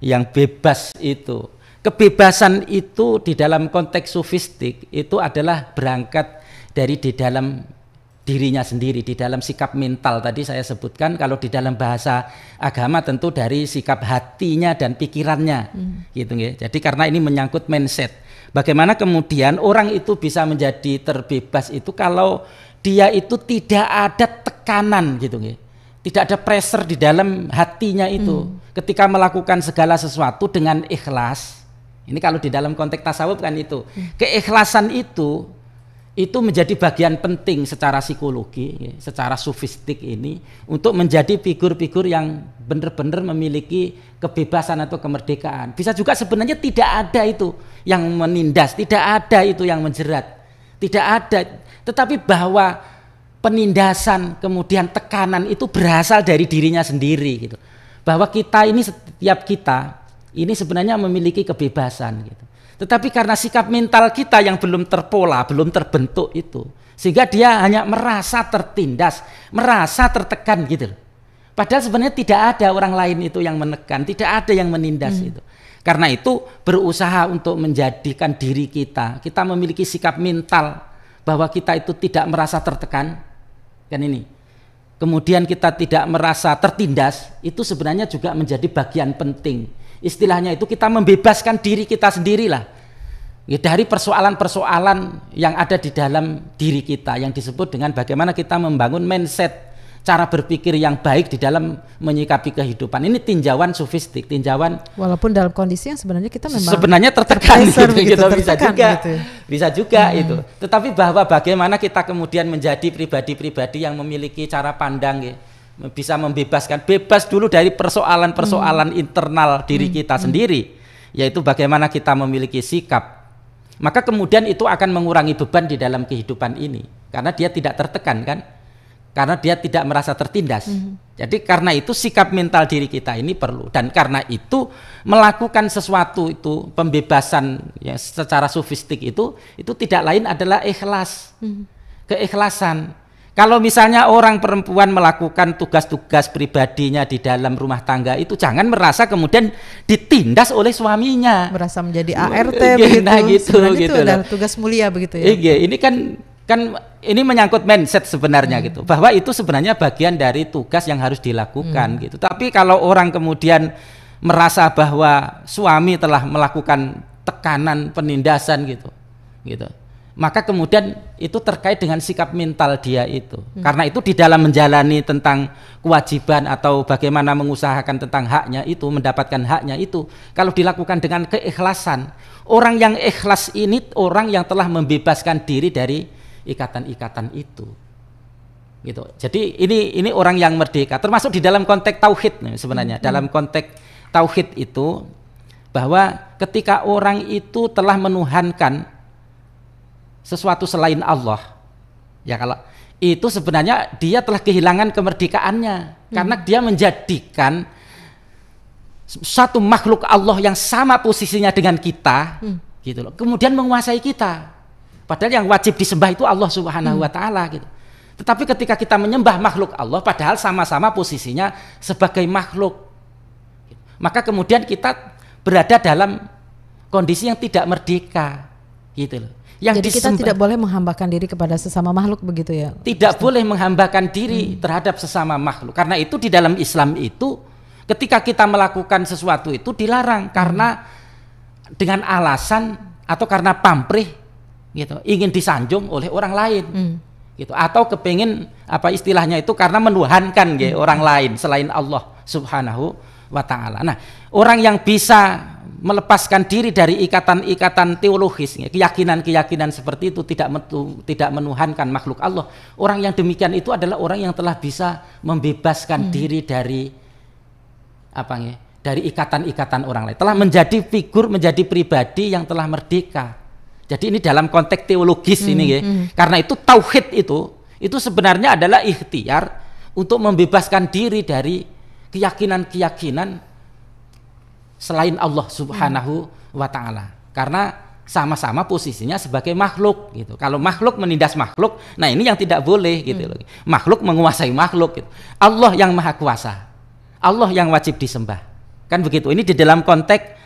yang bebas itu. Kebebasan itu di dalam konteks sofistik itu adalah berangkat dari di dalam dirinya sendiri, di dalam sikap mental tadi saya sebutkan. Kalau di dalam bahasa agama tentu dari sikap hatinya dan pikirannya, gitu ya. Jadi karena ini menyangkut mindset. Bagaimana kemudian orang itu bisa menjadi terbebas itu kalau dia itu tidak ada tekanan, gitu ya. Tidak ada pressure di dalam hatinya itu. Ketika melakukan segala sesuatu dengan ikhlas. Ini kalau di dalam konteks tasawuf kan itu. Keikhlasan itu menjadi bagian penting secara psikologi, secara sofistik ini untuk menjadi figur-figur yang benar-benar memiliki kebebasan atau kemerdekaan. Bisa juga sebenarnya tidak ada itu yang menindas, tidak ada itu yang menjerat, tidak ada. Tetapi bahwa penindasan kemudian tekanan itu berasal dari dirinya sendiri gitu. Bahwa kita ini, setiap kita ini sebenarnya memiliki kebebasan gitu. Tetapi karena sikap mental kita yang belum terpola, belum terbentuk itu, sehingga dia hanya merasa tertindas, merasa tertekan gitu. Padahal sebenarnya tidak ada orang lain itu yang menekan, tidak ada yang menindas itu. Karena itu berusaha untuk menjadikan diri kita memiliki sikap mental bahwa kita itu tidak merasa tertekan, kan ini. Kemudian kita tidak merasa tertindas, itu sebenarnya juga menjadi bagian penting. Istilahnya itu kita membebaskan diri kita sendirilah ya, dari persoalan-persoalan yang ada di dalam diri kita, yang disebut dengan bagaimana kita membangun mindset, cara berpikir yang baik di dalam menyikapi kehidupan. Ini tinjauan sofistik, tinjauan walaupun dalam kondisi yang sebenarnya kita memang sebenarnya tertekan gitu, bisa juga itu. Tetapi bahwa bagaimana kita kemudian menjadi pribadi-pribadi yang memiliki cara pandang ya, bisa membebaskan, bebas dulu dari persoalan-persoalan internal diri kita sendiri, yaitu bagaimana kita memiliki sikap, maka kemudian itu akan mengurangi beban di dalam kehidupan ini, karena dia tidak tertekan kan, karena dia tidak merasa tertindas. Jadi karena itu sikap mental diri kita ini perlu, dan karena itu melakukan sesuatu itu pembebasan ya, secara sofistik itu tidak lain adalah ikhlas, keikhlasan. Kalau misalnya orang perempuan melakukan tugas-tugas pribadinya di dalam rumah tangga itu jangan merasa kemudian ditindas oleh suaminya. Merasa menjadi ART begitu. Nah, gitu itu adalah tugas mulia begitu ya. Iya, ini kan ini menyangkut mindset sebenarnya gitu. Bahwa itu sebenarnya bagian dari tugas yang harus dilakukan gitu. Tapi kalau orang kemudian merasa bahwa suami telah melakukan tekanan, penindasan gitu. Maka kemudian itu terkait dengan sikap mental dia itu. Karena itu di dalam menjalani tentang kewajiban atau bagaimana mengusahakan tentang haknya itu, mendapatkan haknya itu, kalau dilakukan dengan keikhlasan, orang yang ikhlas ini orang yang telah membebaskan diri dari ikatan-ikatan itu. Gitu. Jadi ini orang yang merdeka, termasuk di dalam konteks tauhid sebenarnya. Dalam konteks tauhid itu bahwa ketika orang itu telah menuhankan sesuatu selain Allah, Ya kalau itu sebenarnya dia telah kehilangan kemerdekaannya karena dia menjadikan satu makhluk Allah yang sama posisinya dengan kita, gitu loh. Kemudian menguasai kita. Padahal yang wajib disembah itu Allah Subhanahu wa taala gitu. Tetapi ketika kita menyembah makhluk Allah padahal sama-sama posisinya sebagai makhluk, maka kemudian kita berada dalam kondisi yang tidak merdeka, gitu loh. Yang jadi kita tidak boleh menghambakan diri kepada sesama makhluk begitu ya? Tidak boleh menghambakan diri terhadap sesama makhluk. Karena itu di dalam Islam itu ketika kita melakukan sesuatu itu dilarang karena dengan alasan atau karena pamrih gitu, ingin disanjung oleh orang lain. Gitu, atau kepingin apa istilahnya itu karena menuhankan orang lain selain Allah Subhanahu wa taala. Nah, orang yang bisa melepaskan diri dari ikatan-ikatan teologis, keyakinan-keyakinan seperti itu tidak menuhankan makhluk Allah. Orang yang demikian itu adalah orang yang telah bisa membebaskan diri dari dari ikatan-ikatan orang lain. Telah menjadi figur, menjadi pribadi yang telah merdeka. Jadi ini dalam konteks teologis ini karena itu tauhid itu sebenarnya adalah ikhtiar untuk membebaskan diri dari keyakinan-keyakinan selain Allah Subhanahu wa taala. Karena sama-sama posisinya sebagai makhluk gitu. Kalau makhluk menindas makhluk, nah ini yang tidak boleh gitu loh. Makhluk menguasai makhluk gitu. Allah yang maha kuasa. Allah yang wajib disembah. Kan begitu. Ini di dalam konteks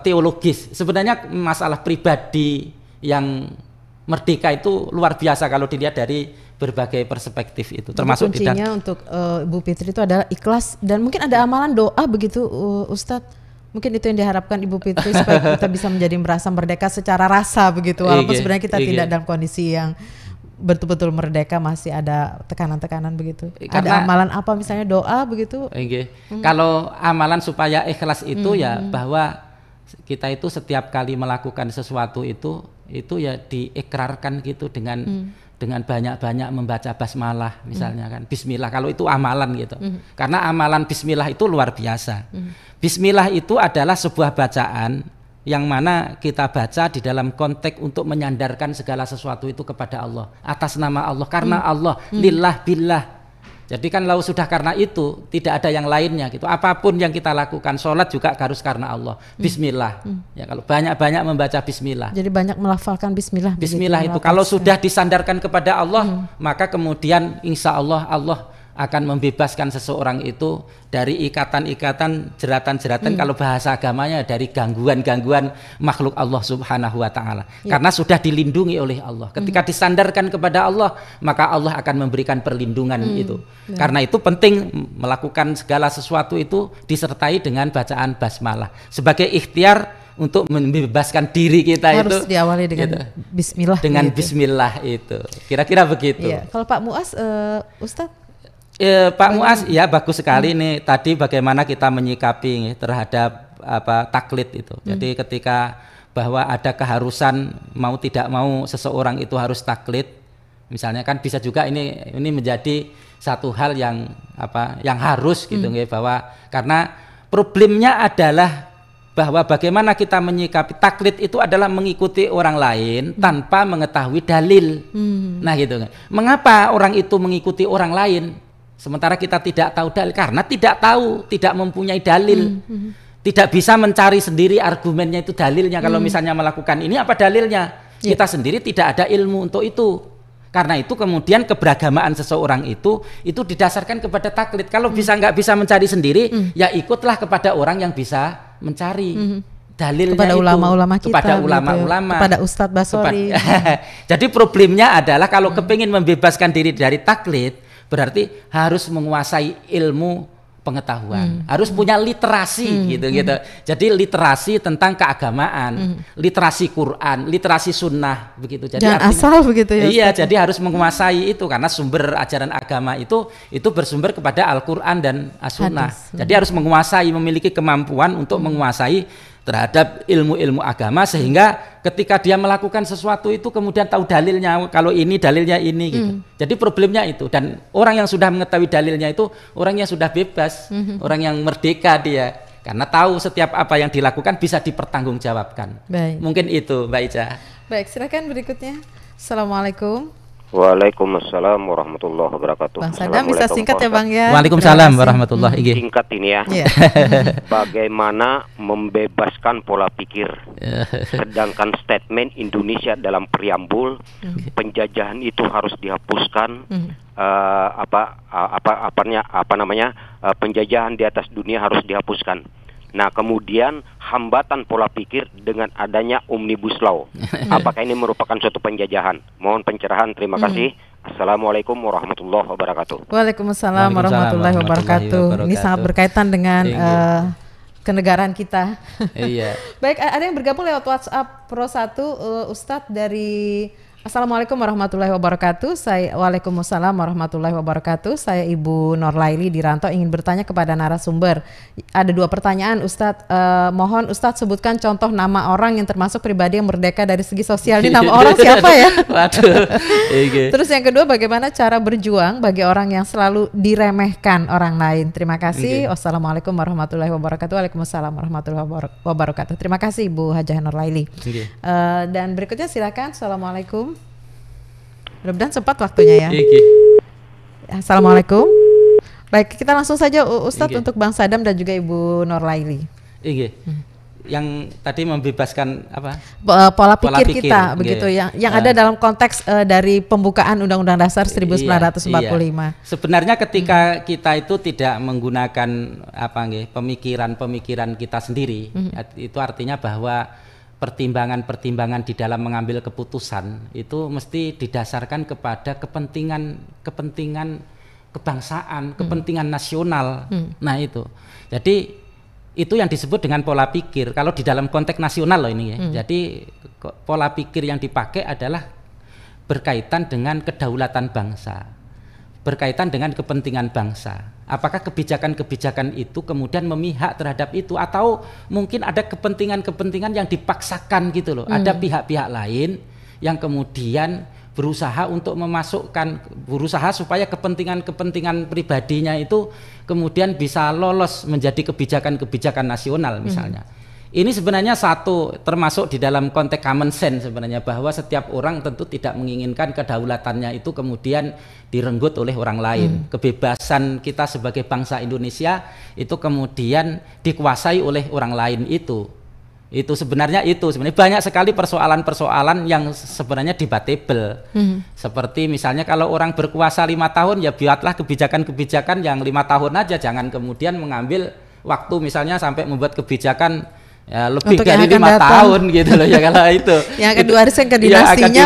teologis. Sebenarnya masalah pribadi yang merdeka itu luar biasa kalau dilihat dari berbagai perspektif itu, termasuk kuncinya untuk Bu Fitri itu adalah ikhlas dan mungkin ada amalan doa begitu Ustadz. Mungkin itu yang diharapkan Ibu Fitri supaya kita bisa menjadi merasa merdeka secara rasa begitu, walaupun sebenarnya kita tidak dalam kondisi yang betul-betul merdeka, masih ada tekanan-tekanan begitu. Ada amalan apa misalnya doa begitu? Kalau amalan supaya ikhlas itu ya bahwa kita itu setiap kali melakukan sesuatu itu ya diikrarkan gitu dengan banyak-banyak membaca basmalah misalnya kan, bismillah, kalau itu amalan gitu. Karena amalan bismillah itu luar biasa. Bismillah itu adalah sebuah bacaan yang mana kita baca di dalam konteks untuk menyandarkan segala sesuatu itu kepada Allah, atas nama Allah, karena Allah, lillah billah. Jadi kan kalau sudah karena itu tidak ada yang lainnya gitu. Apapun yang kita lakukan, sholat juga harus karena Allah. Bismillah. Ya kalau banyak-banyak membaca bismillah. Jadi banyak melafalkan bismillah. Bismillah itu kalau sudah disandarkan kepada Allah, maka kemudian insya Allah akan membebaskan seseorang itu dari ikatan-ikatan, jeratan-jeratan, kalau bahasa agamanya dari gangguan-gangguan makhluk Allah Subhanahu wa taala. Karena sudah dilindungi oleh Allah. Ketika disandarkan kepada Allah, maka Allah akan memberikan perlindungan itu. Karena itu penting melakukan segala sesuatu itu disertai dengan bacaan basmalah sebagai ikhtiar untuk membebaskan diri kita. Harus itu diawali dengan bismillah. Dengan bismillah itu. Kira-kira begitu. Kalau Pak Muas, Ustadz? Pak Muas, ya bagus sekali nih tadi bagaimana kita menyikapi terhadap taklid itu. Jadi ketika bahwa ada keharusan mau tidak mau seseorang itu harus taklid, misalnya kan bisa juga ini menjadi satu hal yang harus gitu bahwa karena problemnya adalah bahwa bagaimana kita menyikapi taklid itu adalah mengikuti orang lain tanpa mengetahui dalil. Nah gitu kan. Mengapa orang itu mengikuti orang lain sementara kita tidak tahu dalil? Karena tidak mempunyai dalil. Tidak bisa mencari sendiri argumennya itu, dalilnya. Kalau misalnya melakukan ini apa dalilnya? Kita sendiri tidak ada ilmu untuk itu. Karena itu kemudian keberagamaan seseorang itu didasarkan kepada taklid. Kalau nggak bisa mencari sendiri, ya ikutlah kepada orang yang bisa mencari dalilnya, kepada ulama-ulama kita, kepada ulama-ulama, kepada Ustadz Basori. Jadi problemnya adalah kalau kepingin membebaskan diri dari taklid, berarti harus menguasai ilmu pengetahuan, harus punya literasi gitu. Jadi literasi tentang keagamaan, literasi Quran, literasi sunnah begitu. Jadi jangan asal begitu ya. Iya, jadi harus menguasai itu karena sumber ajaran agama itu bersumber kepada Al-Quran dan As-Sunnah. Jadi harus menguasai, memiliki kemampuan untuk menguasai terhadap ilmu-ilmu agama sehingga ketika dia melakukan sesuatu itu kemudian tahu dalilnya, kalau ini dalilnya ini gitu. Jadi problemnya itu, dan orang yang sudah mengetahui dalilnya itu orang yang sudah bebas, orang yang merdeka dia, karena tahu setiap apa yang dilakukan bisa dipertanggungjawabkan. Mungkin itu Mbak Ica. Baik, silakan berikutnya. Assalamualaikum. Waalaikumsalam warahmatullahi wabarakatuh. Bang Sadam bisa singkat ya Bang ya. Waalaikumsalam warahmatullahi wabarakatuh. Singkat ini ya. Iya. Bagaimana membebaskan pola pikir. Sedangkan statement Indonesia dalam preambul penjajahan itu harus dihapuskan. Penjajahan di atas dunia harus dihapuskan. Nah, kemudian hambatan pola pikir dengan adanya Omnibus Law. Apakah ini merupakan suatu penjajahan? Mohon pencerahan. Terima kasih. Assalamualaikum warahmatullahi wabarakatuh. Waalaikumsalam warahmatullahi wabarakatuh. Ini sangat berkaitan dengan kenegaraan kita. Iya. Baik, ada yang bergabung lewat WhatsApp Pro 1, Ustadz dari Assalamualaikum warahmatullahi wabarakatuh. Waalaikumsalam warahmatullahi wabarakatuh. Saya Ibu Norlaili di Rantau ingin bertanya kepada narasumber. Ada 2 pertanyaan Ustadz. Mohon Ustadz sebutkan contoh nama orang yang termasuk pribadi yang merdeka dari segi sosial. Ini nama orang siapa ya? Waduh. Terus yang kedua, bagaimana cara berjuang bagi orang yang selalu diremehkan orang lain? Terima kasih. Wassalamualaikum warahmatullahi wabarakatuh. Waalaikumsalam warahmatullahi wabarakatuh. Terima kasih Ibu Hajah Norlaili. Dan berikutnya silakan. Assalamualaikum. Mudah-mudahan sempat waktunya ya. Assalamualaikum. Baik, kita langsung saja Ustadz untuk Bang Sadam dan juga Ibu Norlaili. Yang tadi membebaskan apa? Pola pikir kita begitu yang ada dalam konteks dari pembukaan Undang-Undang Dasar 1945. Sebenarnya ketika kita itu tidak menggunakan pemikiran-pemikiran kita sendiri, itu artinya bahwa pertimbangan-pertimbangan di dalam mengambil keputusan itu mesti didasarkan kepada kepentingan kebangsaan, kepentingan nasional. Nah itu. Jadi itu yang disebut dengan pola pikir. Kalau di dalam konteks nasional loh ini ya. Jadi pola pikir yang dipakai adalah berkaitan dengan kedaulatan bangsa, berkaitan dengan kepentingan bangsa. Apakah kebijakan-kebijakan itu kemudian memihak terhadap itu, atau mungkin ada kepentingan-kepentingan yang dipaksakan gitu loh. Ada pihak-pihak lain yang kemudian berusaha untuk berusaha supaya kepentingan-kepentingan pribadinya itu kemudian bisa lolos menjadi kebijakan-kebijakan nasional misalnya. Ini sebenarnya termasuk di dalam konteks common sense sebenarnya, bahwa setiap orang tentu tidak menginginkan kedaulatannya itu kemudian direnggut oleh orang lain. Kebebasan kita sebagai bangsa Indonesia itu kemudian dikuasai oleh orang lain itu sebenarnya banyak sekali persoalan-persoalan yang sebenarnya debatable. Seperti misalnya kalau orang berkuasa 5 tahun ya buatlah kebijakan-kebijakan yang 5 tahun aja, jangan kemudian mengambil waktu misalnya sampai membuat kebijakan lebih untuk dari 5 tahun gitu loh ya, kalau itu yang akan diwariskan ke dinastinya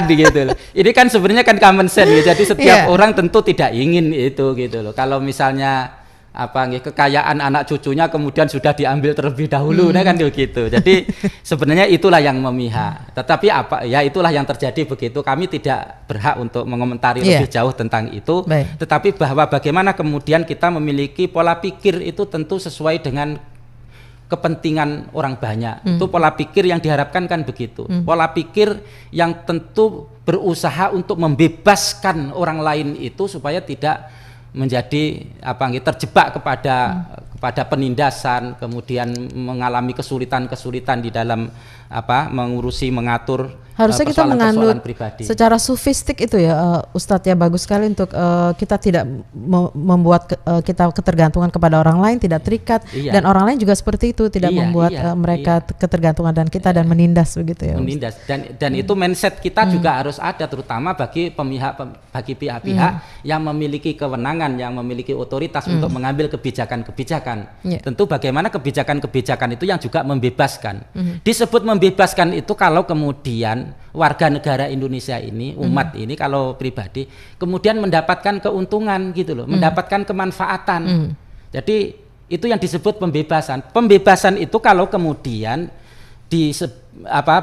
gitu loh. Ini kan sebenarnya kan common sense ya. Jadi setiap orang tentu tidak ingin itu gitu loh. Kalau misalnya kekayaan anak cucunya kemudian sudah diambil terlebih dahulu, nah kan gitu. Jadi sebenarnya itulah yang memihak. Tetapi itulah yang terjadi begitu. Kami tidak berhak untuk mengomentari lebih jauh tentang itu. Tetapi bahwa bagaimana kemudian kita memiliki pola pikir itu tentu sesuai dengan kepentingan orang banyak. Itu pola pikir yang diharapkan kan begitu. Pola pikir yang tentu berusaha untuk membebaskan orang lain itu supaya tidak menjadi terjebak kepada penindasan, kemudian mengalami kesulitan-kesulitan di dalam mengatur harusnya kita menganut secara sufistik itu ya Ustadz ya. Bagus sekali untuk kita tidak membuat kita ketergantungan kepada orang lain, tidak terikat, dan orang lain juga seperti itu, tidak membuat mereka ketergantungan dan kita dan menindas begitu ya. Menindas dan itu mindset kita juga harus ada, terutama bagi pihak-pihak yang memiliki kewenangan, yang memiliki otoritas untuk mengambil kebijakan-kebijakan. Tentu bagaimana kebijakan-kebijakan itu yang juga membebaskan. Disebut membebaskan itu kalau kemudian warga negara Indonesia ini, umat ini kalau pribadi kemudian mendapatkan keuntungan gitu loh, mendapatkan kemanfaatan. Jadi itu yang disebut pembebasan. Pembebasan itu kalau kemudian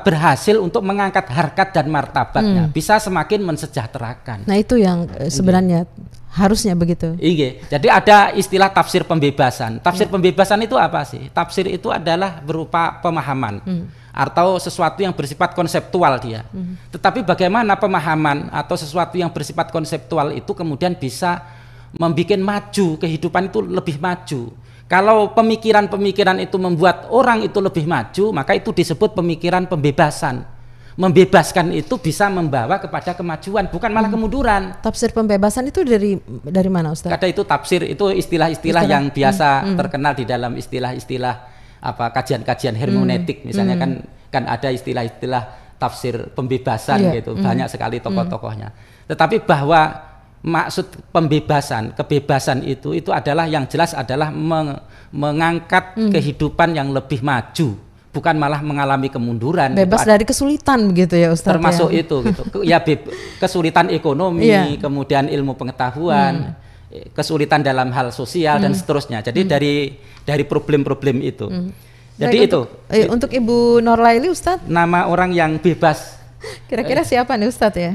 berhasil untuk mengangkat harkat dan martabatnya, bisa semakin mensejahterakan. Nah itu yang sebenarnya harusnya begitu. Jadi ada istilah tafsir pembebasan. Tafsir pembebasan itu apa sih? Tafsir itu adalah berupa pemahaman atau sesuatu yang bersifat konseptual dia. Tetapi bagaimana pemahaman atau sesuatu yang bersifat konseptual itu kemudian bisa membuat maju, kehidupan itu lebih maju. Kalau pemikiran-pemikiran itu membuat orang itu lebih maju, maka itu disebut pemikiran pembebasan. membebaskan itu bisa membawa kepada kemajuan, bukan malah kemunduran. Tafsir pembebasan itu dari mana, Ustaz? Kata itu tafsir itu istilah-istilah yang biasa terkenal di dalam istilah-istilah kajian-kajian hermeneutik. Misalnya kan ada istilah-istilah tafsir pembebasan gitu, banyak sekali tokoh-tokohnya. Tetapi bahwa maksud kebebasan itu adalah yang jelas adalah mengangkat kehidupan yang lebih maju, bukan malah mengalami kemunduran. Bebas dari kesulitan begitu ya, Ustaz. Termasuk itu gitu. Ya kesulitan ekonomi, kemudian ilmu pengetahuan, kesulitan dalam hal sosial dan seterusnya. Jadi dari problem-problem itu. Jadi baik, itu. Untuk Ibu Norlaili, Ustaz, nama orang yang bebas. Kira-kira siapa nih, Ustaz ya?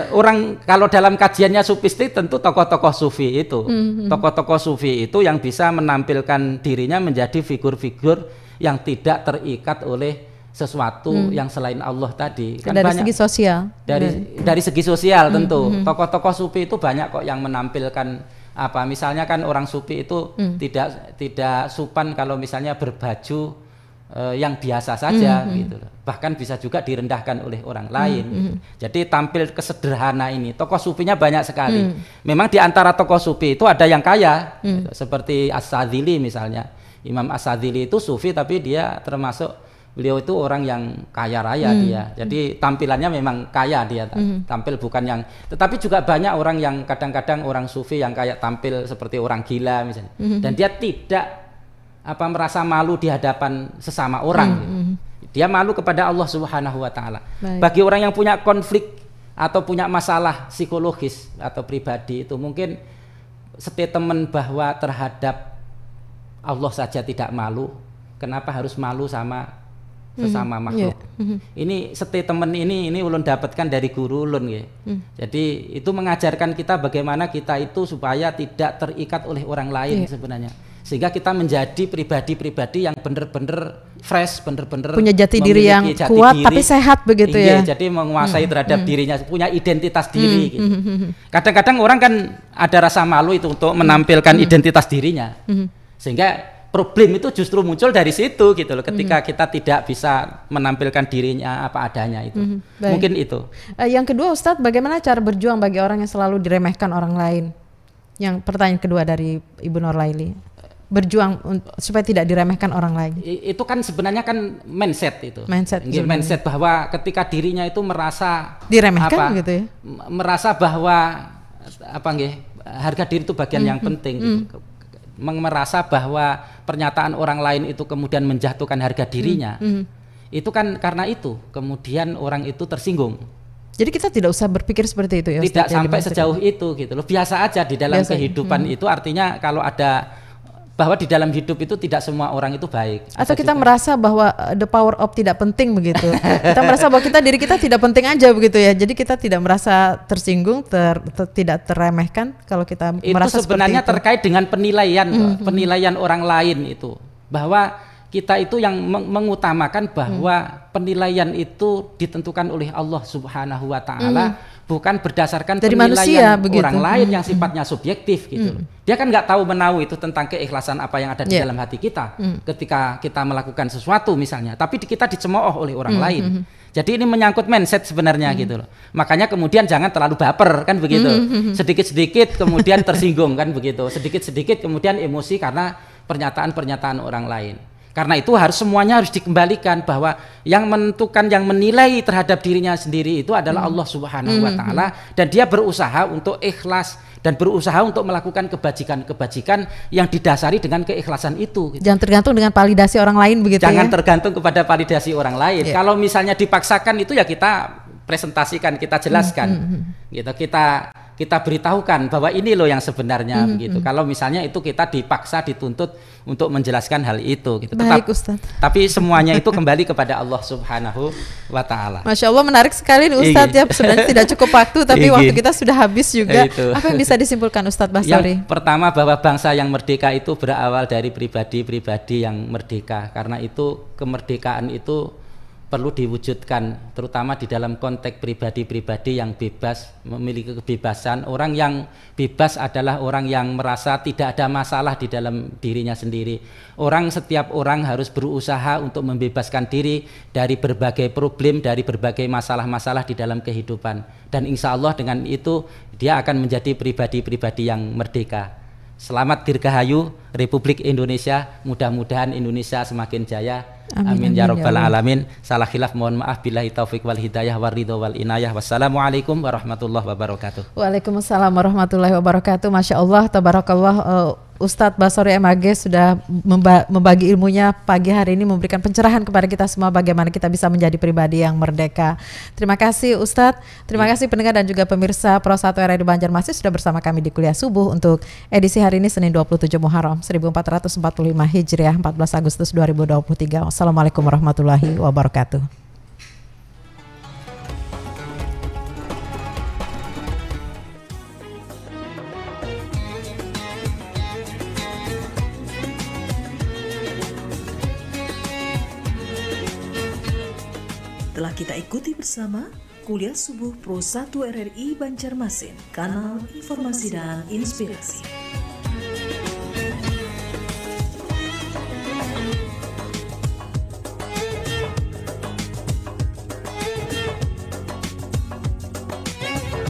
Orang kalau dalam kajiannya sufisti tentu tokoh-tokoh sufi itu. Tokoh-tokoh sufi itu yang bisa menampilkan dirinya menjadi figur-figur yang tidak terikat oleh sesuatu yang selain Allah tadi. Kan dari banyak, segi sosial. Dari segi sosial tentu. Tokoh-tokoh sufi itu banyak kok yang menampilkan misalnya kan orang sufi itu tidak sopan kalau misalnya berbaju yang biasa saja gitu. Bahkan bisa juga direndahkan oleh orang lain gitu. Jadi tampil kesederhana ini. Tokoh sufinya banyak sekali. Memang di antara tokoh sufi itu ada yang kaya gitu. Seperti As-Sadzili misalnya. Imam As-Sadzili itu sufi tapi dia termasuk, beliau itu orang yang kaya raya dia. Jadi tampilannya memang kaya dia, tampil bukan yang, tetapi juga banyak orang yang kadang-kadang orang sufi yang kayak tampil seperti orang gila misalnya. Dan dia tidak merasa malu di hadapan sesama orang. Dia malu kepada Allah Subhanahu wa taala. Bagi orang yang punya konflik atau punya masalah psikologis atau pribadi itu mungkin statement bahwa terhadap Allah saja tidak malu, kenapa harus malu sama sesama makhluk? Ini statement ini ulun dapatkan dari guru ulun ya. Jadi itu mengajarkan kita bagaimana kita itu supaya tidak terikat oleh orang lain sebenarnya. Sehingga kita menjadi pribadi-pribadi yang benar-benar fresh, benar-benar punya jati diri yang kuat tapi sehat begitu ya. Jadi menguasai terhadap dirinya, punya identitas diri gitu. Kadang-kadang orang kan ada rasa malu itu untuk menampilkan identitas dirinya. Sehingga problem itu justru muncul dari situ gitu loh, ketika kita tidak bisa menampilkan dirinya apa adanya itu. Mungkin itu. Yang kedua, Ustadz, bagaimana cara berjuang bagi orang yang selalu diremehkan orang lain? Yang pertanyaan kedua dari Ibu Norlaili. Berjuang supaya tidak diremehkan orang lain. Itu kan sebenarnya kan mindset itu. Mindset bahwa ketika dirinya itu merasa diremehkan gitu ya. Merasa bahwa harga diri itu bagian yang penting gitu. Merasa bahwa pernyataan orang lain itu kemudian menjatuhkan harga dirinya, itu kan karena itu kemudian orang itu tersinggung. Jadi kita tidak usah berpikir seperti itu ya, tidak sampai sejauh itu gitu loh. Biasa aja di dalam kehidupan itu, artinya kalau ada bahwa di dalam hidup itu tidak semua orang itu baik. Atau kita merasa bahwa the power of tidak penting begitu. Kita merasa bahwa diri kita tidak penting aja begitu ya. Jadi kita tidak merasa tersinggung, tidak teremehkan kalau kita itu merasa sebenarnya seperti itu. Terkait dengan penilaian, penilaian orang lain itu. Bahwa kita itu yang mengutamakan bahwa penilaian itu ditentukan oleh Allah Subhanahu wa taala, bukan berdasarkan dari penilaian manusia, orang lain yang sifatnya subjektif gitu. Dia kan nggak tahu menahu itu tentang keikhlasan apa yang ada di dalam hati kita ketika kita melakukan sesuatu misalnya, tapi kita dicemooh oleh orang lain. Jadi ini menyangkut mindset sebenarnya gitu loh. Makanya kemudian jangan terlalu baper kan begitu. Sedikit-sedikit kemudian tersinggung kan begitu. Sedikit-sedikit kemudian emosi karena pernyataan-pernyataan orang lain. Karena itu semuanya harus dikembalikan bahwa yang menentukan, yang menilai terhadap dirinya sendiri itu adalah Allah Subhanahu wa taala, dan dia berusaha untuk ikhlas dan berusaha untuk melakukan kebajikan-kebajikan yang didasari dengan keikhlasan itu. Jangan tergantung dengan validasi orang lain begitu. Jangan tergantung kepada validasi orang lain. Kalau misalnya dipaksakan itu ya kita presentasikan, kita jelaskan. Gitu, kita beritahukan bahwa ini loh yang sebenarnya begitu. Kalau misalnya itu kita dipaksa, dituntut untuk menjelaskan hal itu gitu. Baik, Ustaz. Tapi semuanya itu kembali kepada Allah Subhanahu wa taala. Masya Allah, menarik sekali nih Ustaz ya. Sebenarnya tidak cukup waktu, tapi waktu kita sudah habis juga. Apa yang bisa disimpulkan Ustaz Basori? Yang pertama, bahwa bangsa yang merdeka itu berawal dari pribadi-pribadi yang merdeka. Karena itu kemerdekaan itu perlu diwujudkan, terutama di dalam konteks pribadi-pribadi yang bebas, memiliki kebebasan. Orang yang bebas adalah orang yang merasa tidak ada masalah di dalam dirinya sendiri. Setiap orang harus berusaha untuk membebaskan diri dari berbagai problem, dari berbagai masalah-masalah di dalam kehidupan. Dan insya Allah dengan itu dia akan menjadi pribadi-pribadi yang merdeka. Selamat Dirgahayu Republik Indonesia, mudah-mudahan Indonesia semakin jaya. Amin ya rabbal alamin. Salah khilaf mohon maaf, billahi taufik wal hidayah war ridho wal inayah. Wassalamualaikum warahmatullahi wabarakatuh. Waalaikumsalam warahmatullahi wabarakatuh. Masya Allah, tabarakallah. Ustadz Basori MAG sudah membagi ilmunya pagi hari ini, memberikan pencerahan kepada kita semua bagaimana kita bisa menjadi pribadi yang merdeka. Terima kasih Ustadz, terima kasih pendengar dan juga pemirsa Pro 1 RRI Banjarmasin sudah bersama kami di Kuliah Subuh untuk edisi hari ini Senin 27 Muharram 1445 Hijriah 14 Agustus 2023. Wassalamualaikum warahmatullahi wabarakatuh. Telah kita ikuti bersama Kuliah Subuh Pro 1 RRI Banjarmasin, kanal informasi dan inspirasi.